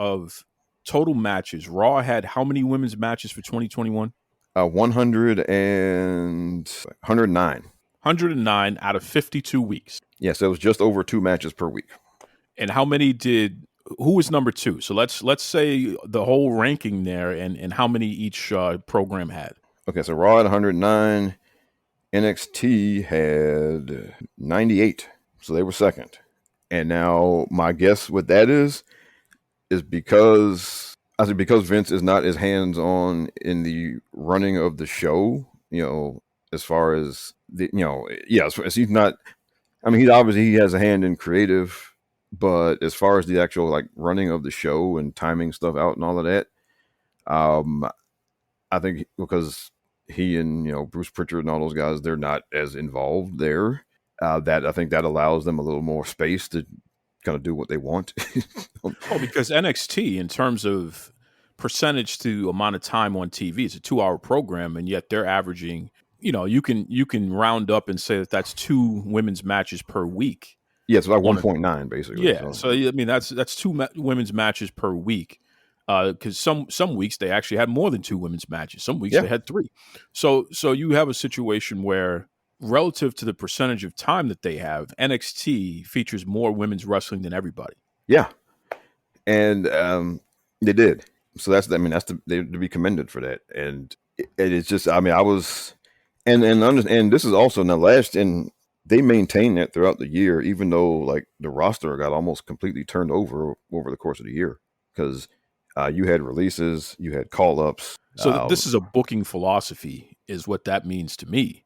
total matches, Raw had how many women's matches for 2021? 109. 109 out of 52 weeks. Yes, it was just over 2 matches per week. And how many who was number 2? So let's say the whole ranking there, and how many each program had. Okay, so Raw had 109. NXT had 98. So they were second. And now my guess what that is because Vince is not as hands-on in the running of the show, as far as as he's not, he has a hand in creative, but as far as the actual like running of the show and timing stuff out and all of that, I think because he and Bruce Pritchard and all those guys, they're not as involved there. That I think that allows them a little more space to kind of do what they want. Oh, because NXT, in terms of percentage to amount of time on TV, it's a 2-hour program, and yet they're averaging. You can round up and say that that's 2 women's matches per week. Yeah, it's like 1.9 basically. Yeah, so I mean that's 2 women's matches per week. Because some weeks they actually had more than 2 women's matches. Some weeks they had 3. So you have a situation where, relative to the percentage of time that they have, NXT features more women's wrestling than everybody. Yeah, and they did. So that's they're to be commended for that. And it's just, I mean, I was, and this is also now and they maintained that throughout the year, even though like the roster got almost completely turned over the course of the year, because you had releases, you had call ups. So this is a booking philosophy, is what that means to me,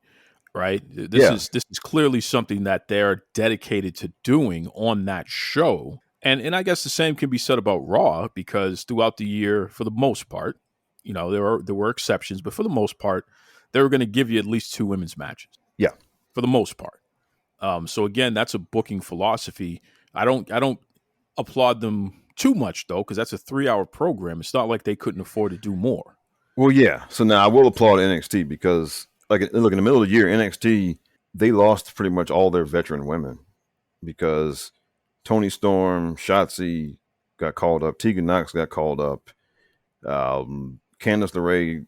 right? This is clearly something that they're dedicated to doing on that show. And I guess the same can be said about Raw, because throughout the year, for the most part, there were exceptions, but for the most part, they were going to give you at least 2 women's matches. Yeah, for the most part. So again, that's a booking philosophy. I don't applaud them too much though, because that's a 3-hour program. It's not like they couldn't afford to do more. Well, yeah. So now I will applaud NXT because, look, in the middle of the year, NXT, they lost pretty much all their veteran women because Toni Storm, Shotzi got called up, Tegan Knox got called up, Candice LeRae,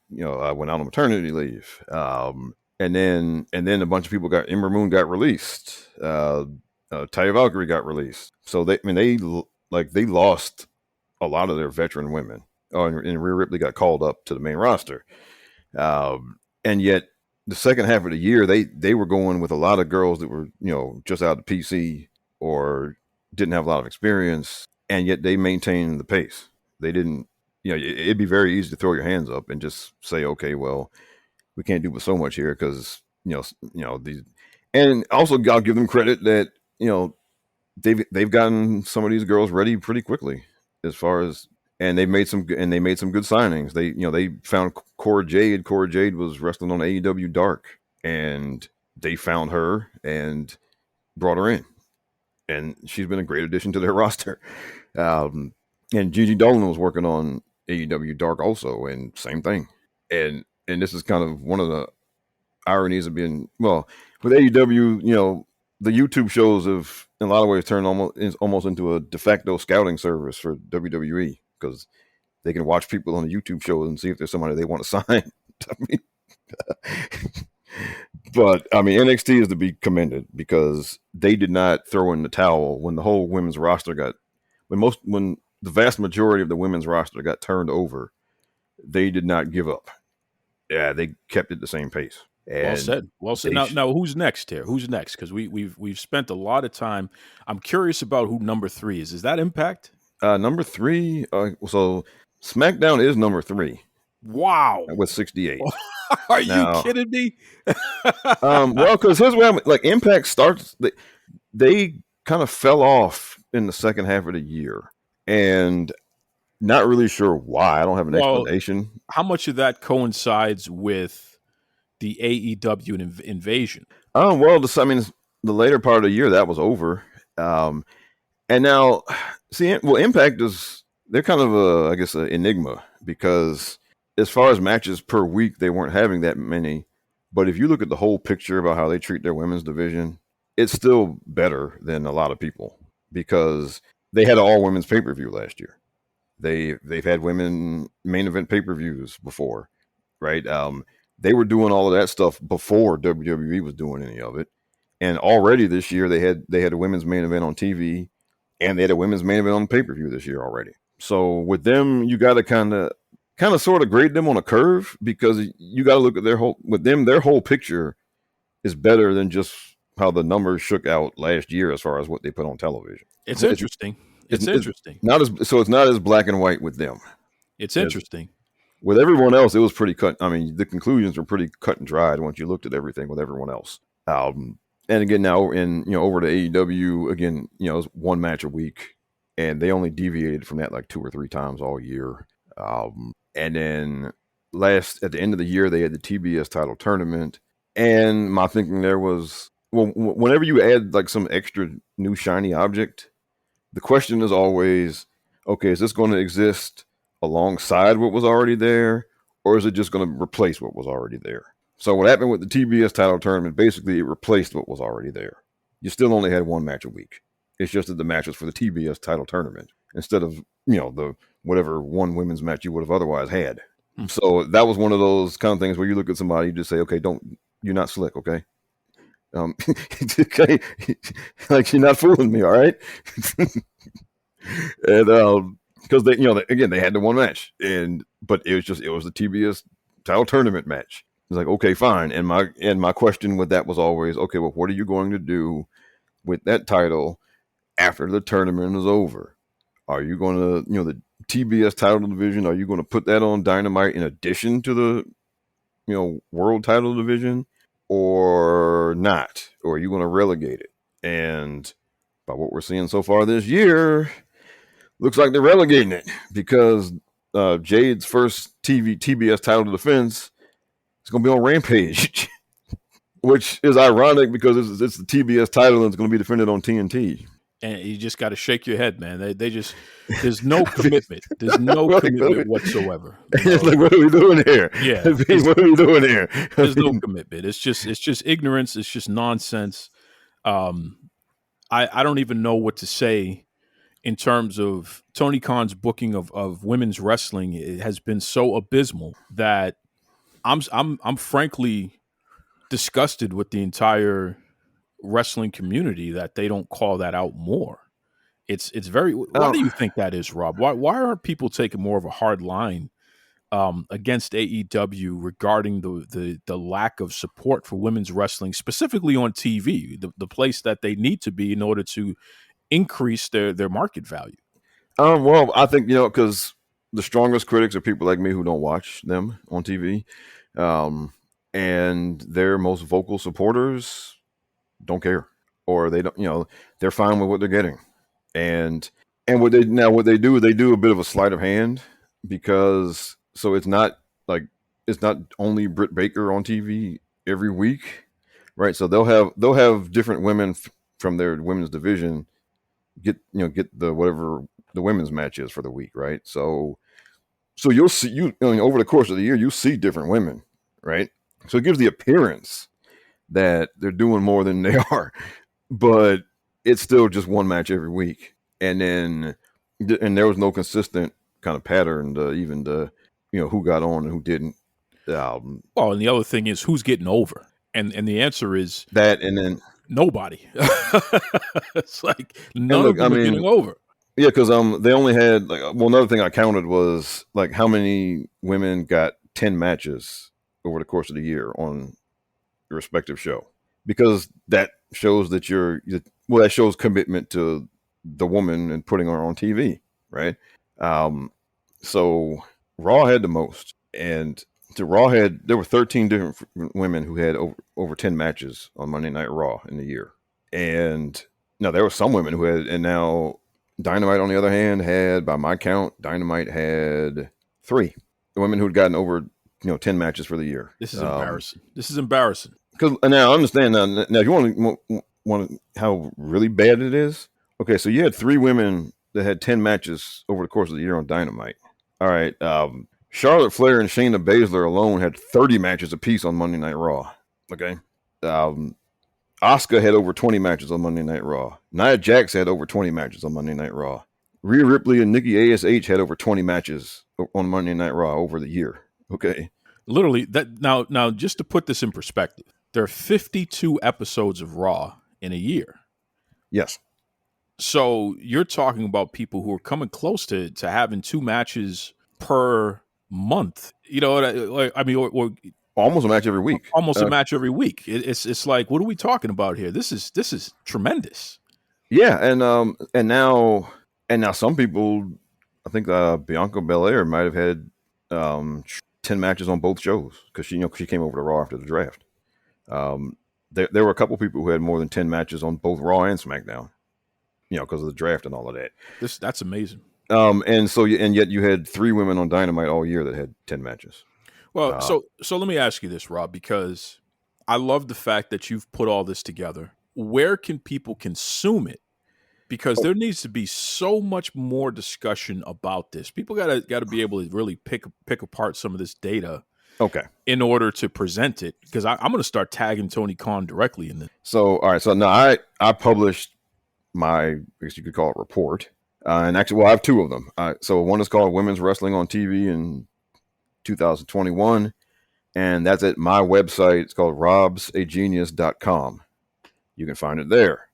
went out on maternity leave, and then a bunch of people Ember Moon got released, Taya Valkyrie got released. So they lost a lot of their veteran women. Oh, and Rhea Ripley got called up to the main roster, and yet the second half of the year they were going with a lot of girls that were just out of PC or didn't have a lot of experience, and yet they maintained the pace. They didn't. It'd be very easy to throw your hands up and just say, okay, well, we can't do so much here because these. And also, I'll give them credit that they've gotten some of these girls ready pretty quickly, and they made some good signings. They found Cora Jade. Cora Jade was wrestling on AEW Dark, and they found her and brought her in, and she's been a great addition to their roster. And Gigi Dolan was working on AEW Dark also, and same thing. And this is kind of one of the ironies of being with AEW. The YouTube shows have, in a lot of ways, turned almost into a de facto scouting service for WWE because they can watch people on the YouTube shows and see if there's somebody they want to sign. But NXT is to be commended because they did not throw in the towel when the whole women's roster when the vast majority of the women's roster got turned over. They did not give up. Yeah, they kept it the same pace. And well said. Now, who's next here? Who's next? Because we've spent a lot of time. I'm curious about who number 3 is. Is that Impact? Number 3. So SmackDown is number 3. Wow, with 68. Are you kidding me? Well, because here's where Impact starts. They kind of fell off in the second half of the year, and not really sure why. I don't have an explanation. How much of that coincides with the AEW invasion? Oh, well, the later part of the year that was over. And now, Impact they're kind of an enigma because as far as matches per week, they weren't having that many. But if you look at the whole picture about how they treat their women's division, it's still better than a lot of people because they had an all women's pay-per-view last year. They've had women main event pay-per-views before, right? They were doing all of that stuff before WWE was doing any of it. And already this year they had a women's main event on TV and they had a women's main event on pay-per-view this year already. So with them, you got to kind of sort of grade them on a curve because you got to look at their whole picture is better than just how the numbers shook out last year as far as what they put on television. It's interesting. It's interesting. It's not as black and white with them. It's interesting. With everyone else, it was pretty cut. The conclusions were pretty cut and dried once you looked at everything with everyone else. And again, now over to AEW, again, it's one match a week, and they only deviated from that like 2 or 3 times all year. And then at the end of the year, they had the TBS title tournament, and my thinking there was, whenever you add like some extra new shiny object, The question is always, okay, is this going to exist alongside what was already there, or is it just going to replace what was already there? So what happened with the TBS title tournament, basically it replaced what was already there. You still only had one match a week. It's just that the match was for the TBS title tournament instead of, the whatever one women's match you would have otherwise had. So that was one of those kind of things where you look at somebody, you just say, okay, you're not slick, okay? Okay, like you're not fooling me, all right? And because they had the one match, but it was the TBS title tournament match. It's like, okay, fine. And my question with that was always, okay, well, what are you going to do with that title after the tournament is over? Are you going to, the TBS title division, are you going to put that on Dynamite in addition to the, world title division or not? Or are you going to relegate it? And by what we're seeing so far this year, looks like they're relegating it because Jade's first TBS title defense is going to be on Rampage, which is ironic because it's the TBS title and it's going to be defended on TNT. And you just got to shake your head, man. They just, there's no commitment. There's no commitment whatsoever. It's like, what are we doing here? Yeah. What are we doing here? There's no commitment. It's just ignorance. It's just nonsense. I don't even know what to say in terms of Tony Khan's booking of women's wrestling. It has been so abysmal that I'm frankly disgusted with the entire wrestling community that they don't call that out more. It's very. Why do you think that is, Rob? Why aren't people taking more of a hard line against AEW regarding the lack of support for women's wrestling, specifically on TV, the place that they need to be in order to increase their market value? Well, I think because the strongest critics are people like me who don't watch them on TV, and their most vocal supporters don't care, or they don't. They're fine with what they're getting, and what they do is they do a bit of a sleight of hand because so it's not only Britt Baker on TV every week, right? So they'll have different women from their women's division get the whatever the women's match is for the week, right? So you'll see over the course of the year you see different women, right? So it gives the appearance that they're doing more than they are, but it's still just one match every week, and there was no consistent kind of pattern to even who got on and who didn't. Well, and the other thing is who's getting over, and the answer is that, and then nobody. It's like none of them are getting over. Yeah, because they only had another thing I counted was how many women got 10 matches over the course of the year on your respective show, because that shows that that shows commitment to the woman and putting her on TV, right? So Raw had the most, and there were 13 different women who had over 10 matches on Monday Night Raw in the year. And now there were some women who had, and now Dynamite, on the other hand, had, by my count, Dynamite had 3 women who'd gotten over 10 matches for the year. This is embarrassing. This is embarrassing. Because now I understand now if you want how really bad it is. Okay, so you had 3 women that had 10 matches over the course of the year on Dynamite. All right, Charlotte Flair and Shayna Baszler alone had 30 matches apiece on Monday Night Raw. Okay, Asuka had over 20 matches on Monday Night Raw. Nia Jax had over 20 matches on Monday Night Raw. Rhea Ripley and Nikki ASH had over 20 matches on Monday Night Raw over the year. Okay, literally that. Now, just to put this in perspective, there are 52 episodes of Raw in a year. Yes. So you're talking about people who are coming close to having 2 matches per month. Or almost a match every week. Almost a match every week. It's like, what are we talking about here? This is tremendous. Yeah, and now some people, I think Bianca Belair might have had 10 matches on both shows because she came over to Raw after the draft. There were a couple people who had more than 10 matches on both Raw and SmackDown, because of the draft and all of that. That's amazing. And yet you had 3 women on Dynamite all year that had 10 matches. Well, so let me ask you this, Rob, because I love the fact that you've put all this together. Where can people consume it because there needs to be so much more discussion about this. People gotta be able to really pick apart some of this data Okay. in order to present it. Because I'm going to start tagging Tony Khan directly in this. So, all right. So now I published my, I guess you could call it, report. And actually, well, I have two of them. So one is called Women's Wrestling on TV in 2021. And that's at my website. It's called robsagenius.com. You can find it there.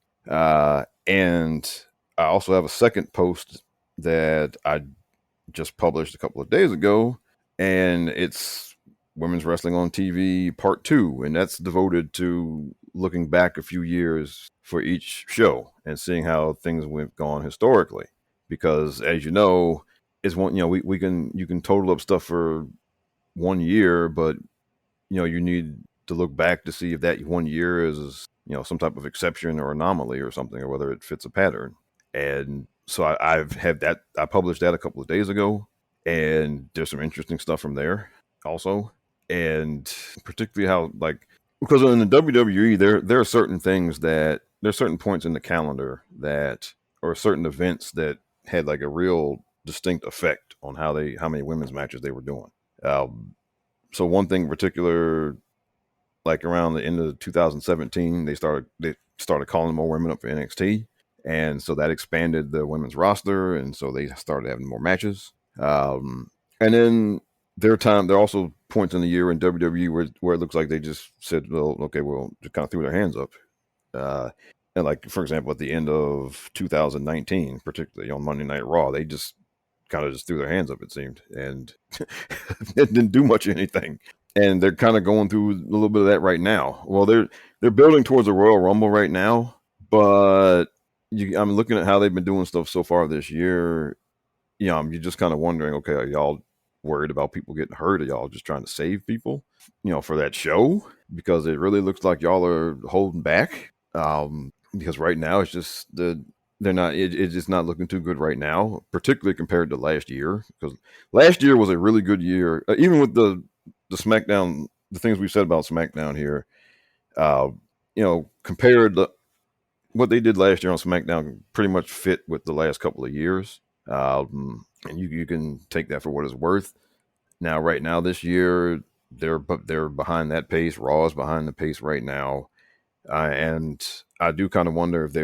And I also have a second post that I just published a couple of days ago. And it's Women's Wrestling on TV Part 2. And that's devoted to looking back a few years for each show and seeing how things went gone historically. Because as you know, it's one, you can total up stuff for 1 year, but you need to look back to see if that 1 year is some type of exception or anomaly or something, or whether it fits a pattern. And so I published that a couple of days ago, and there's some interesting stuff from there also. And particularly how, because in the WWE there are certain things that there's certain points in the calendar that, or certain events that had like a real distinct effect on how many women's matches they were doing. So one thing in particular, like around the end of 2017, they started calling more women up for NXT, and so that expanded the women's roster, and so they started having more matches. And then there are also points in the year in WWE where it looks like they just said, well, okay, well, just kind of threw their hands up. And like, for example, at the end of 2019, particularly on Monday Night Raw, they just kind of just threw their hands up, it seemed, and it didn't do much of anything. And they're kind of going through a little bit of that right now. Well, they're building towards a Royal Rumble right now, but I'm looking at how they've been doing stuff so far this year. You're just kind of wondering, okay, are y'all worried about people getting hurt? Are y'all just trying to save people, for that show? Because it really looks like y'all are holding back. Because right now it's just it's just not looking too good right now, particularly compared to last year. Because last year was a really good year, even with the SmackDown, the things we said about SmackDown here. Compared to what they did last year on SmackDown, pretty much fit with the last couple of years. And you can take that for what it's worth. Now, right now, this year, they're behind that pace. Raw is behind the pace right now. And I do kind of wonder if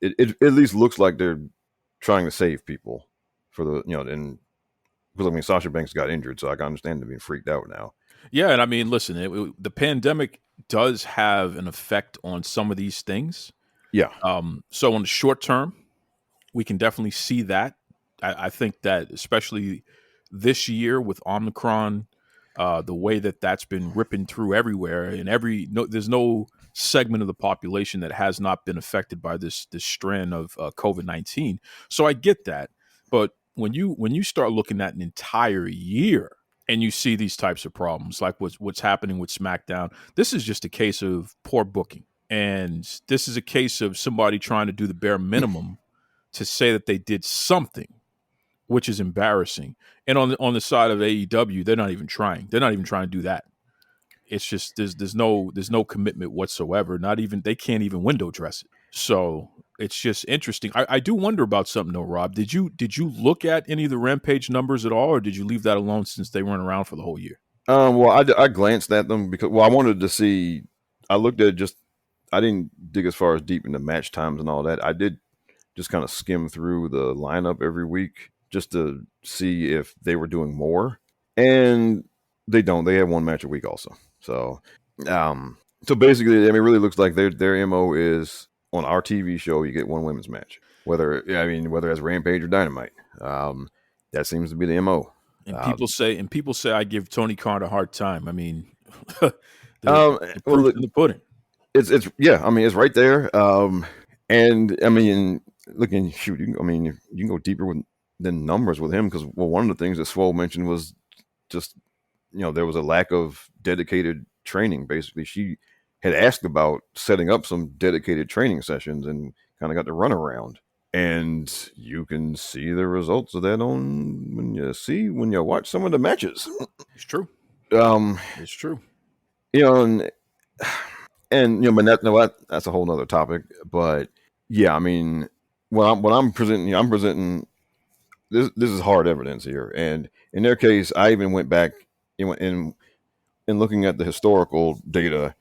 it at least looks like they're trying to save people for and because Sasha Banks got injured, so I can understand them being freaked out now. Yeah, and I mean, listen, the pandemic does have an effect on some of these things. Yeah. So in the short term, we can definitely see that. I think that especially this year with Omicron, the way that's been ripping through everywhere, and there's no segment of the population that has not been affected by this strand of COVID-19. So I get that, but when you start looking at an entire year and you see these types of problems, like what's happening with SmackDown, this is just a case of poor booking, and this is a case of somebody trying to do the bare minimum to say that they did something, which is embarrassing. And on the side of AEW, they're not even trying. They're not even trying to do that. It's just there's no commitment whatsoever. They can't even window dress it. So it's just interesting. I do wonder about something though, Rob. Did you look at any of the Rampage numbers at all, or did you leave that alone since they weren't around for the whole year? Well, I glanced at them because I wanted to see. I looked at I didn't dig as far as deep into match times and all that. I did just kind of skim through the lineup every week just to see if they were doing more, and they don't. They have one match a week also. So, so basically, I mean, it really looks like their MO is on our TV show, you get one women's match, whether it's Rampage or Dynamite. That seems to be the MO. And people say I give Tony Khan a hard time. I mean, the proof in the pudding. It's yeah. I mean, it's right there. And I mean, you can go deeper than numbers with him because one of the things that Swole mentioned was just there was a lack of dedicated training. Basically, she had asked about setting up some dedicated training sessions and kind of got the runaround. And you can see the results of that when you watch some of the matches. It's true. It's true. And but that's a whole nother topic. But yeah, I mean, what I'm presenting, I'm presenting this is hard evidence here, and in their case, I even went back in looking at the historical data.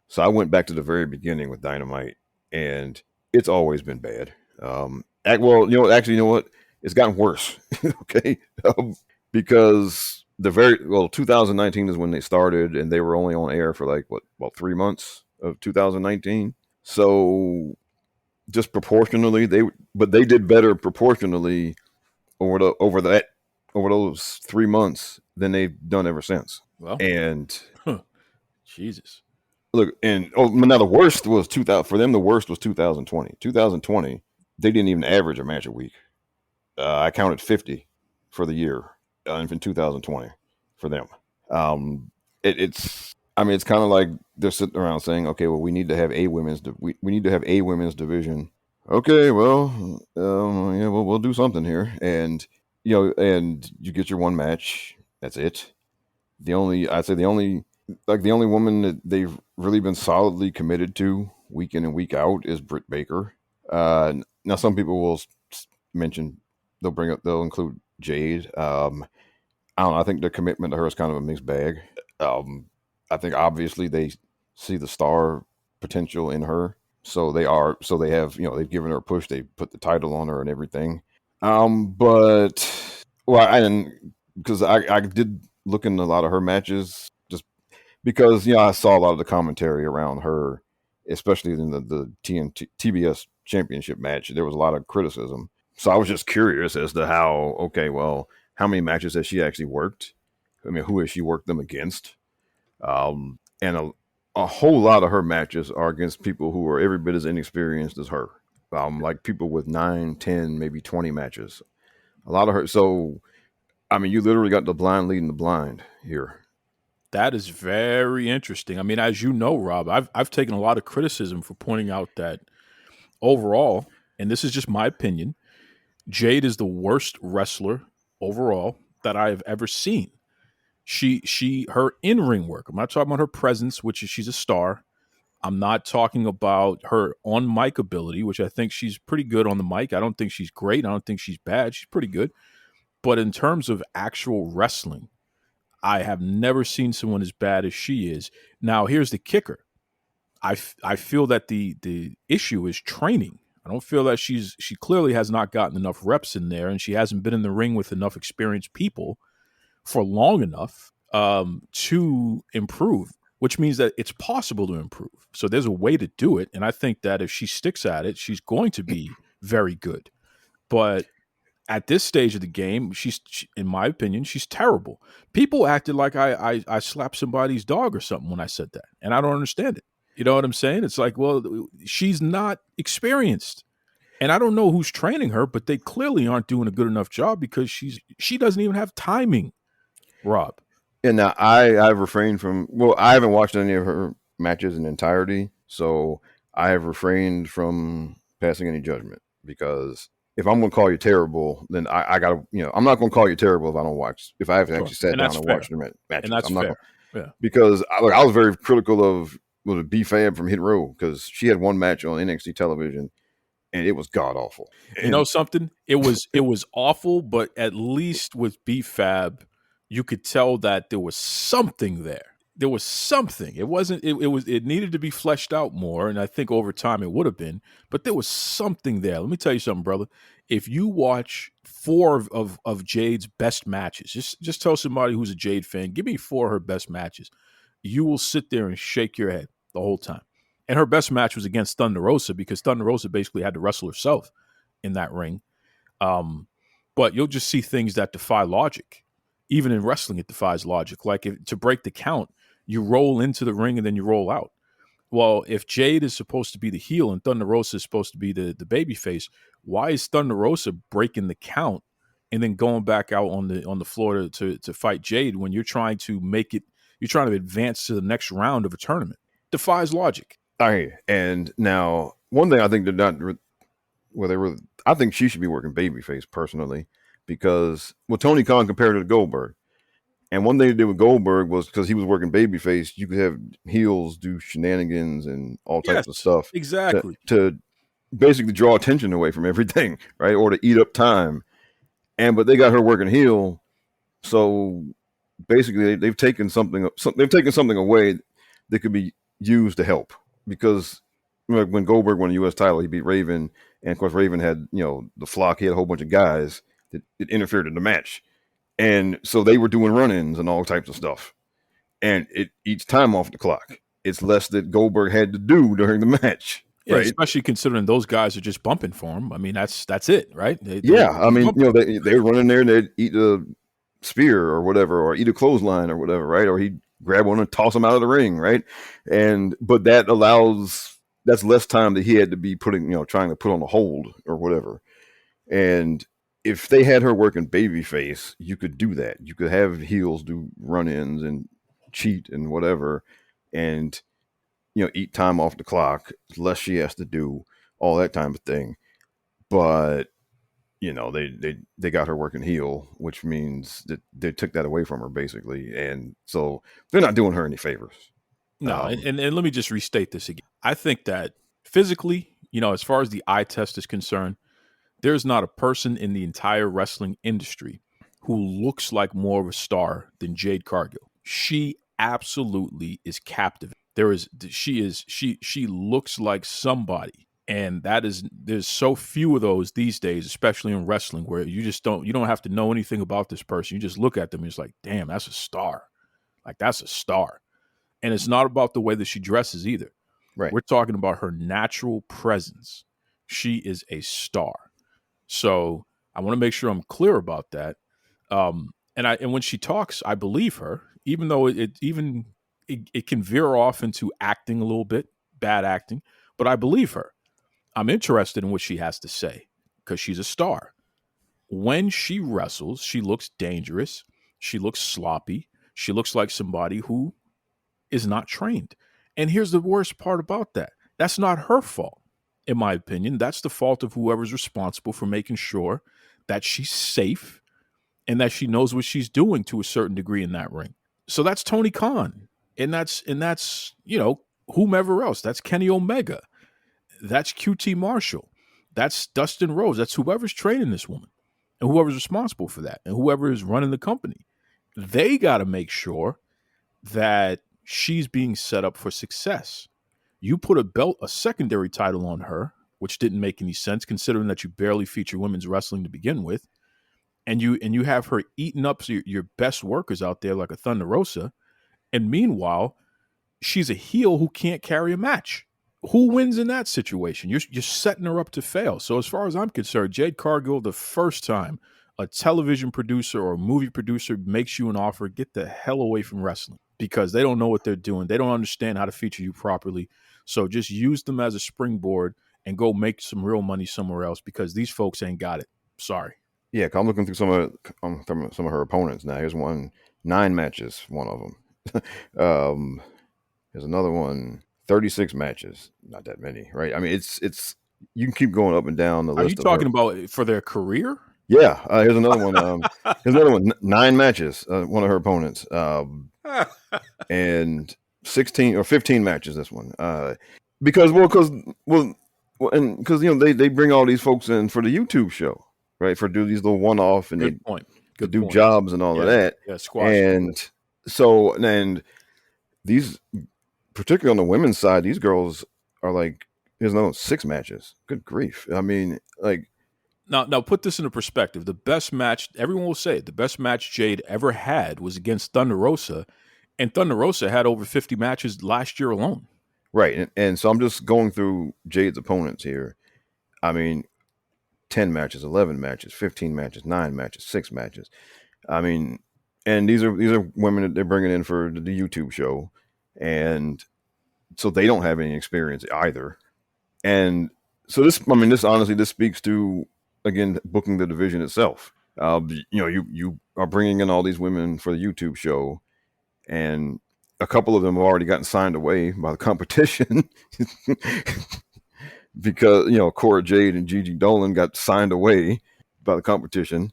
So I went back to the very beginning with Dynamite, and it's always been bad. Well, you know what? It's gotten worse. Okay, because 2019 is when they started, and they were only on air for like about 3 months of 2019. So just proportionally, they did better proportionally over those 3 months than they've done ever since. Well, And Jesus. look, and now the worst was 2000 for them. The worst was 2020. 2020, they didn't even average a match a week. I counted 50 for the year in 2020 for them. It's kind of like they're sitting around saying, okay, well, we need to have we need to have a women's division. Okay, well, yeah, we'll do something here, and and you get your one match. That's it. I'd say the only woman that they've really been solidly committed to week in and week out is Britt Baker. Now some people will mention they'll include Jade. I don't know. I think their commitment to her is kind of a mixed bag. I think obviously they see the star potential in her, so they have they've given her a push. They put the title on her and everything. But well, because I did look into a lot of her matches just because I saw a lot of the commentary around her, especially in the TBS championship match. There was a lot of criticism, so I was just curious as to how many matches has she actually worked? I mean, who has she worked them against? And a whole lot of her matches are against people who are every bit as inexperienced as her. Like people with 9, 10, maybe 20 matches. A lot of her. So, I mean, you literally got the blind leading the blind here. That is very interesting. I mean, as you know, Rob, I've taken a lot of criticism for pointing out that overall, and this is just my opinion, Jade is the worst wrestler overall that I have ever seen. Her in-ring work. I'm not talking about her presence, which is she's a star. I'm not talking about her on mic ability, which I think she's pretty good on the mic. I don't think she's great. I don't think she's bad. She's pretty good. But in terms of actual wrestling, I have never seen someone as bad as she is. Now, here's the kicker. I feel that the issue is training. I don't feel that she clearly has not gotten enough reps in there, and she hasn't been in the ring with enough experienced people for long enough to improve, which means that it's possible to improve. So there's a way to do it, and I think that if she sticks at it, she's going to be very good. But at this stage of the game, in my opinion, she's terrible. People acted like I slapped somebody's dog or something when I said that, and I don't understand it. You know what I'm saying? It's like, well, she's not experienced. And I don't know who's training her, but they clearly aren't doing a good enough job because she doesn't even have timing, Rob. And now I've refrained from, I haven't watched any of her matches in entirety, so I have refrained from passing any judgment, because if I'm going to call you terrible, then I got to, I'm not going to call you terrible if I haven't actually sat down and watched your matches. And that's fair. Yeah. Because I was very critical of B-Fab from Hit Row, because she had one match on NXT television and it was god awful. You know something? It was awful, but at least with B-Fab, you could tell that there was something there. There was something. It wasn't. It needed to be fleshed out more, and I think over time it would have been. But there was something there. Let me tell you something, brother. If you watch 4 of Jade's best matches, just tell somebody who's a Jade fan, give me 4 of her best matches. You will sit there and shake your head the whole time. And her best match was against Thunder Rosa, because Thunder Rosa basically had to wrestle herself in that ring. But you'll just see things that defy logic. Even in wrestling, it defies logic. Like to break the count, you roll into the ring and then you roll out. Well, if Jade is supposed to be the heel and Thunder Rosa is supposed to be the baby face, why is Thunder Rosa breaking the count and then going back out on the floor to fight Jade when you're trying to advance to the next round of a tournament? Defies logic. And now one thing I think I think she should be working babyface personally, because Tony Khan compared her to Goldberg. And one thing they did with Goldberg was, because he was working babyface, you could have heels do shenanigans and all types of stuff. Exactly. To basically draw attention away from everything, right? Or to eat up time. But they got her working heel, so basically they've taken something away that could be used to help. Because when Goldberg won the U.S. title, he beat Raven, and of course Raven had the flock. He had a whole bunch of guys that interfered in the match, and so they were doing run-ins and all types of stuff. And it eats time off the clock. It's less that Goldberg had to do during the match. Yeah, right? Especially considering those guys are just bumping for him. I mean, that's it, right? I mean, they run in there and they'd eat a spear or whatever, or eat a clothesline or whatever, right? Or he'd grab one and toss him out of the ring, right? But that's less time that he had to be trying to put on a hold or whatever. And if they had her working babyface, you could do that. You could have heels do run-ins and cheat and whatever, and eat time off the clock, less she has to do, all that type of thing. But they got her working heel, which means that they took that away from her basically, and so they're not doing her any favors. No, and let me just restate this again. I think that physically, as far as the eye test is concerned, there's not a person in the entire wrestling industry who looks like more of a star than Jade Cargill. She absolutely is captivating. She looks like somebody, and there's so few of those these days, especially in wrestling, where you don't have to know anything about this person. You just look at them and it's like, damn, that's a star. Like, that's a star. And it's not about the way that she dresses either. Right. We're talking about her natural presence. She is a star. So I want to make sure I'm clear about that. And when she talks, I believe her, even though it can veer off into acting a little bit, bad acting, but I believe her. I'm interested in what she has to say because she's a star. When she wrestles, she looks dangerous. She looks sloppy. She looks like somebody who is not trained. And here's the worst part about that. That's not her fault, in my opinion. That's the fault of whoever's responsible for making sure that she's safe and that she knows what she's doing to a certain degree in that ring. So that's Tony Khan. And that's whomever else. That's Kenny Omega. That's QT Marshall. That's Dustin Rhodes. That's whoever's training this woman and whoever's responsible for that and whoever is running the company. They got to make sure that she's being set up for success. You put a secondary title on her, which didn't make any sense considering that you barely feature women's wrestling to begin with. And you have her eating up your best workers out there like a Thunder Rosa. And meanwhile, she's a heel who can't carry a match. Who wins in that situation? You're setting her up to fail. So as far as I'm concerned, Jade Cargill, the first time a television producer or a movie producer makes you an offer, get the hell away from wrestling because they don't know what they're doing. They don't understand how to feature you properly. So just use them as a springboard and go make some real money somewhere else because these folks ain't got it. Sorry. Yeah, I'm looking through some of her opponents now. Here's 9 matches, one of them. There's another one, 36 matches. Not that many, right? I mean, it's you can keep going up and down the list. Are you talking about for their career? Yeah. Here's another one. Here's another one. 9 matches. One of her opponents, and 16 or 15 matches. This one, because they bring all these folks in for the YouTube show, right? For do these little one-off and Good point. Good do point. Jobs and all of that. Yeah, squash. And so these, particularly on the women's side, these girls are like, there's no 6 matches. Good grief. I mean, like. Now put this into perspective. The best match, everyone will say, the best match Jade ever had was against Thunder Rosa, and Thunder Rosa had over 50 matches last year alone. Right, and so I'm just going through Jade's opponents here. I mean, 10 matches, 11 matches, 15 matches, 9 matches, 6 matches. I mean, and these are women that they're bringing in for the YouTube show, and so they don't have any experience either. And so this honestly, this speaks to, again, booking the division itself. You are bringing in all these women for the YouTube show, and a couple of them have already gotten signed away by the competition because, Cora Jade and Gigi Dolan got signed away by the competition.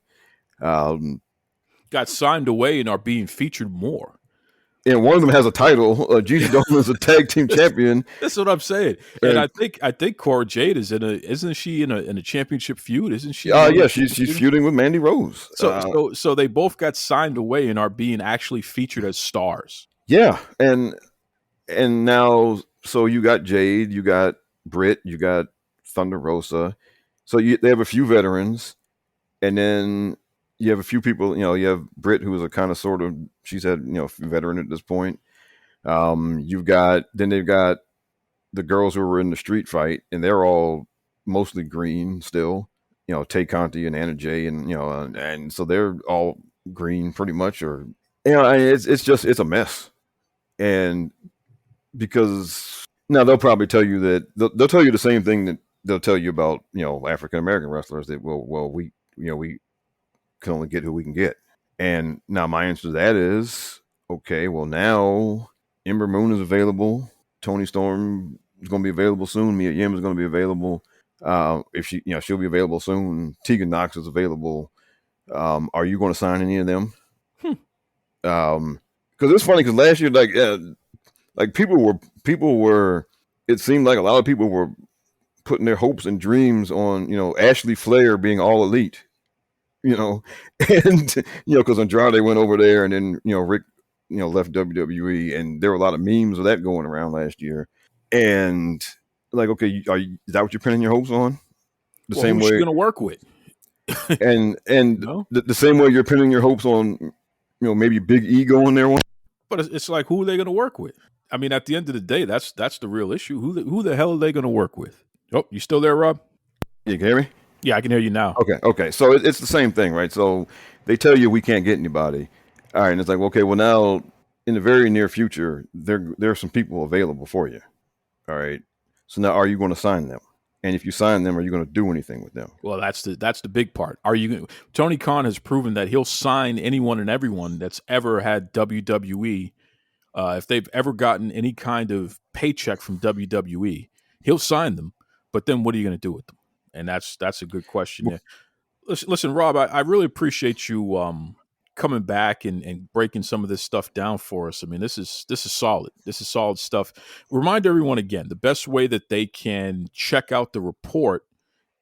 Got signed away and are being featured more. and one of them has a title. Gigi Dolan is a tag team champion. That's what I'm saying. And I think Cora Jade isn't she in a championship feud? Isn't she? Yeah, she's feuding with Mandy Rose. So they both got signed away and are being actually featured as stars. Yeah, and now so you got Jade, you got Britt, you got Thunder Rosa. So they have a few veterans, and then you have a few people. You have Britt, who is a kind of sort of, she's had veteran at this point. They've got the girls who were in the street fight, and they're all mostly green still. Tay Conti and Anna Jay, and so they're all green pretty much, or it's a mess. And because now they'll probably tell you that they'll tell you the same thing that they'll tell you about African American wrestlers, that we can only get who we can get. And now my answer to that is, okay, well, now Ember Moon is available. Toni Storm is going to be available soon. Mia Yim is going to be available. If she'll be available soon. Tegan Knox is available. Are you going to sign any of them? Because it's funny, because last year, like people were, it seemed like a lot of people were putting their hopes and dreams on, Ashley Flair being all elite, and, because Andrade went over there, and then, Rick, left WWE, and there were a lot of memes of that going around last year. And like, okay, is that what you're pinning your hopes on? Same way you're going to work with. and the same way you're pinning your hopes on, maybe Big E going there one. But it's like, who are they going to work with? I mean, at the end of the day, that's the real issue. Who the hell are they going to work with? Oh, you still there, Rob? You can hear me? Yeah, I can hear you now. Okay. So it's the same thing, right? So they tell you we can't get anybody. All right, and it's like, okay, well, now in the very near future, there are some people available for you. All right. So now, are you going to sign them? And if you sign them, are you going to do anything with them? Well, that's the big part. Tony Khan has proven that he'll sign anyone and everyone that's ever had WWE. If they've ever gotten any kind of paycheck from WWE, he'll sign them. But then what are you going to do with them? And that's a good question there. Listen, Rob, I really appreciate you coming back and breaking some of this stuff down for us. I mean, this is solid. This is solid stuff. Remind everyone again, the best way that they can check out the report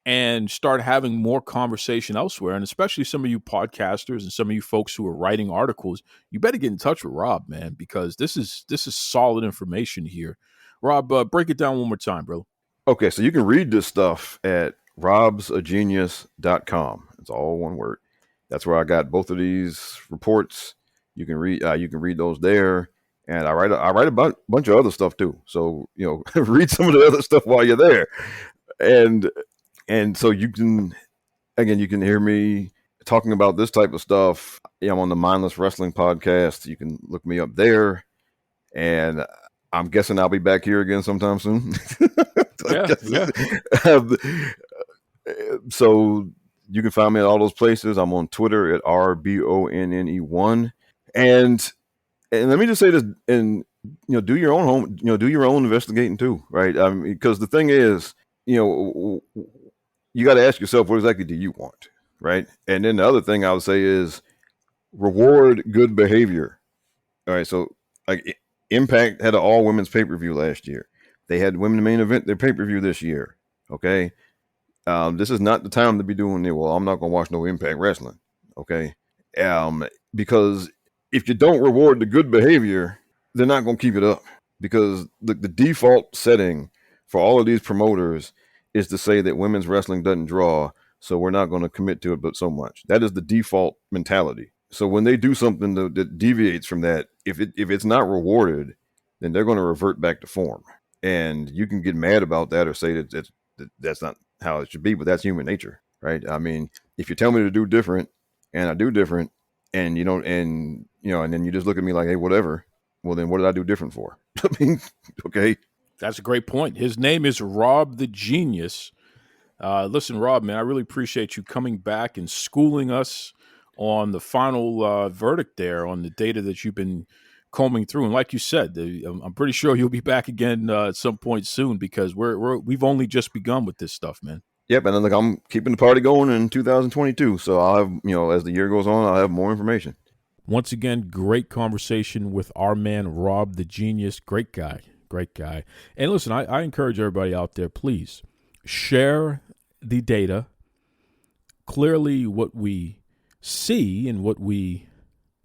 and start having more conversation elsewhere, and especially some of you podcasters and some of you folks who are writing articles, you better get in touch with Rob, man, because this is solid information here. Rob, break it down one more time, bro. Okay, so you can read this stuff at robsagenius.com. It's all one word. That's where I got both of these reports. You can read those there, and I write a bunch of other stuff too. So read some of the other stuff while you're there, and so you can hear me talking about this type of stuff. I'm on the Mindless Wrestling podcast. You can look me up there, and I'm guessing I'll be back here again sometime soon. Yeah. So you can find me at all those places. I'm on Twitter at RBONNE1. And let me just say this, and do your own do your own investigating too, right? Because the thing is, you got to ask yourself, what exactly do you want, right? And then the other thing I would say is reward good behavior. All right, so like Impact had an all women's pay-per-view last year. They had women main event their pay-per-view this year. Okay. This is not the time to be doing it. Well, I'm not going to watch no Impact Wrestling. Okay. Because if you don't reward the good behavior, they're not going to keep it up, because the default setting for all of these promoters is to say that women's wrestling doesn't draw, so we're not going to commit to it but so much. That is the default mentality. So when they do something that deviates from that, if it's not rewarded, then they're going to revert back to form. And you can get mad about that or say that that's not how it should be, but that's human nature, right? I mean, if you tell me to do different and I do different, and and then you just look at me like, hey, whatever. Well, then what did I do different for? I mean, okay. That's a great point. His name is Rob the Genius. Listen, Rob, man, I really appreciate you coming back and schooling us on the final verdict there on the data that you've been combing through. And like you said, I'm pretty sure you'll be back again at some point soon, because we've only just begun with this stuff, man. Yep, and then I'm keeping the party going in 2022. So I'll have, as the year goes on, I'll have more information. Once again, great conversation with our man, Rob the Genius. Great guy. Great guy. And listen, I encourage everybody out there, please share the data. Clearly, what we see and what we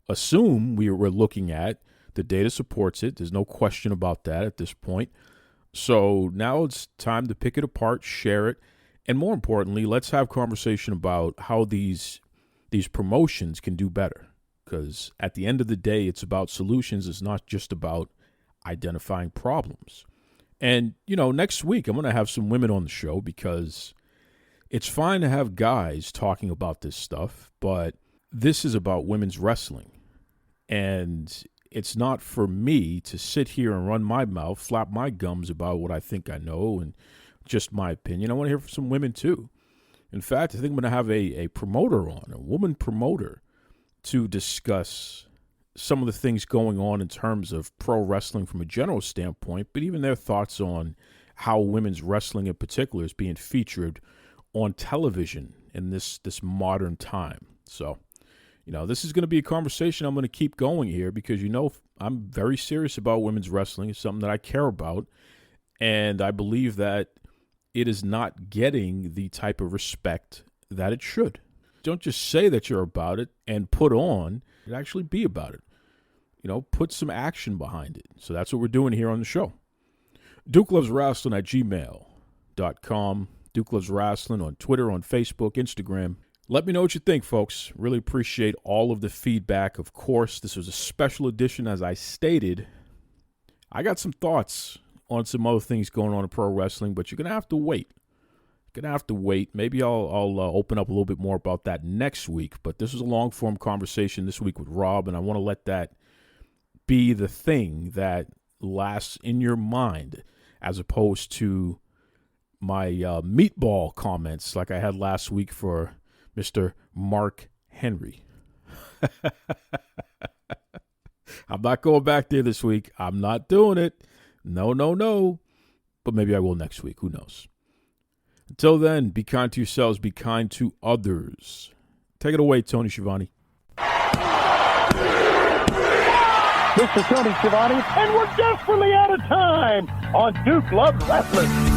assume we're looking at, the data supports it. There's no question about that at this point. So now it's time to pick it apart, share it, and more importantly, let's have conversation about how these promotions can do better. Because at the end of the day, it's about solutions. It's not just about identifying problems. And, next week I'm going to have some women on the show because it's fine to have guys talking about this stuff, but this is about women's wrestling. And it's not for me to sit here and run my mouth, flap my gums about what I think I know and just my opinion. I want to hear from some women too. In fact, I think I'm going to have a promoter on, a woman promoter, to discuss some of the things going on in terms of pro wrestling from a general standpoint, but even their thoughts on how women's wrestling in particular is being featured on television in this modern time. So, this is going to be a conversation I'm going to keep going here because, I'm very serious about women's wrestling. It's something that I care about, and I believe that it is not getting the type of respect that it should. Don't just say that you're about it and put on, actually be about it. Put some action behind it. So that's what we're doing here on the show. Duke Loves Rasslin at gmail.com. Duke Loves Rasslin on Twitter, on Facebook, Instagram. Let me know what you think, folks. Really appreciate all of the feedback. Of course, this was a special edition, as I stated. I got some thoughts on some other things going on in pro wrestling, but you're going to have to wait. Maybe I'll open up a little bit more about that next week. But this was a long-form conversation this week with Rob, and I want to let that be the thing that lasts in your mind as opposed to my meatball comments like I had last week for Mr. Mark Henry. I'm not going back there this week. I'm not doing it. No. But maybe I will next week. Who knows? Until then, be kind to yourselves. Be kind to others. Take it away, Tony Schiavone. This is Tony Schiavone, and we're desperately out of time on Duke Loves Rasslin.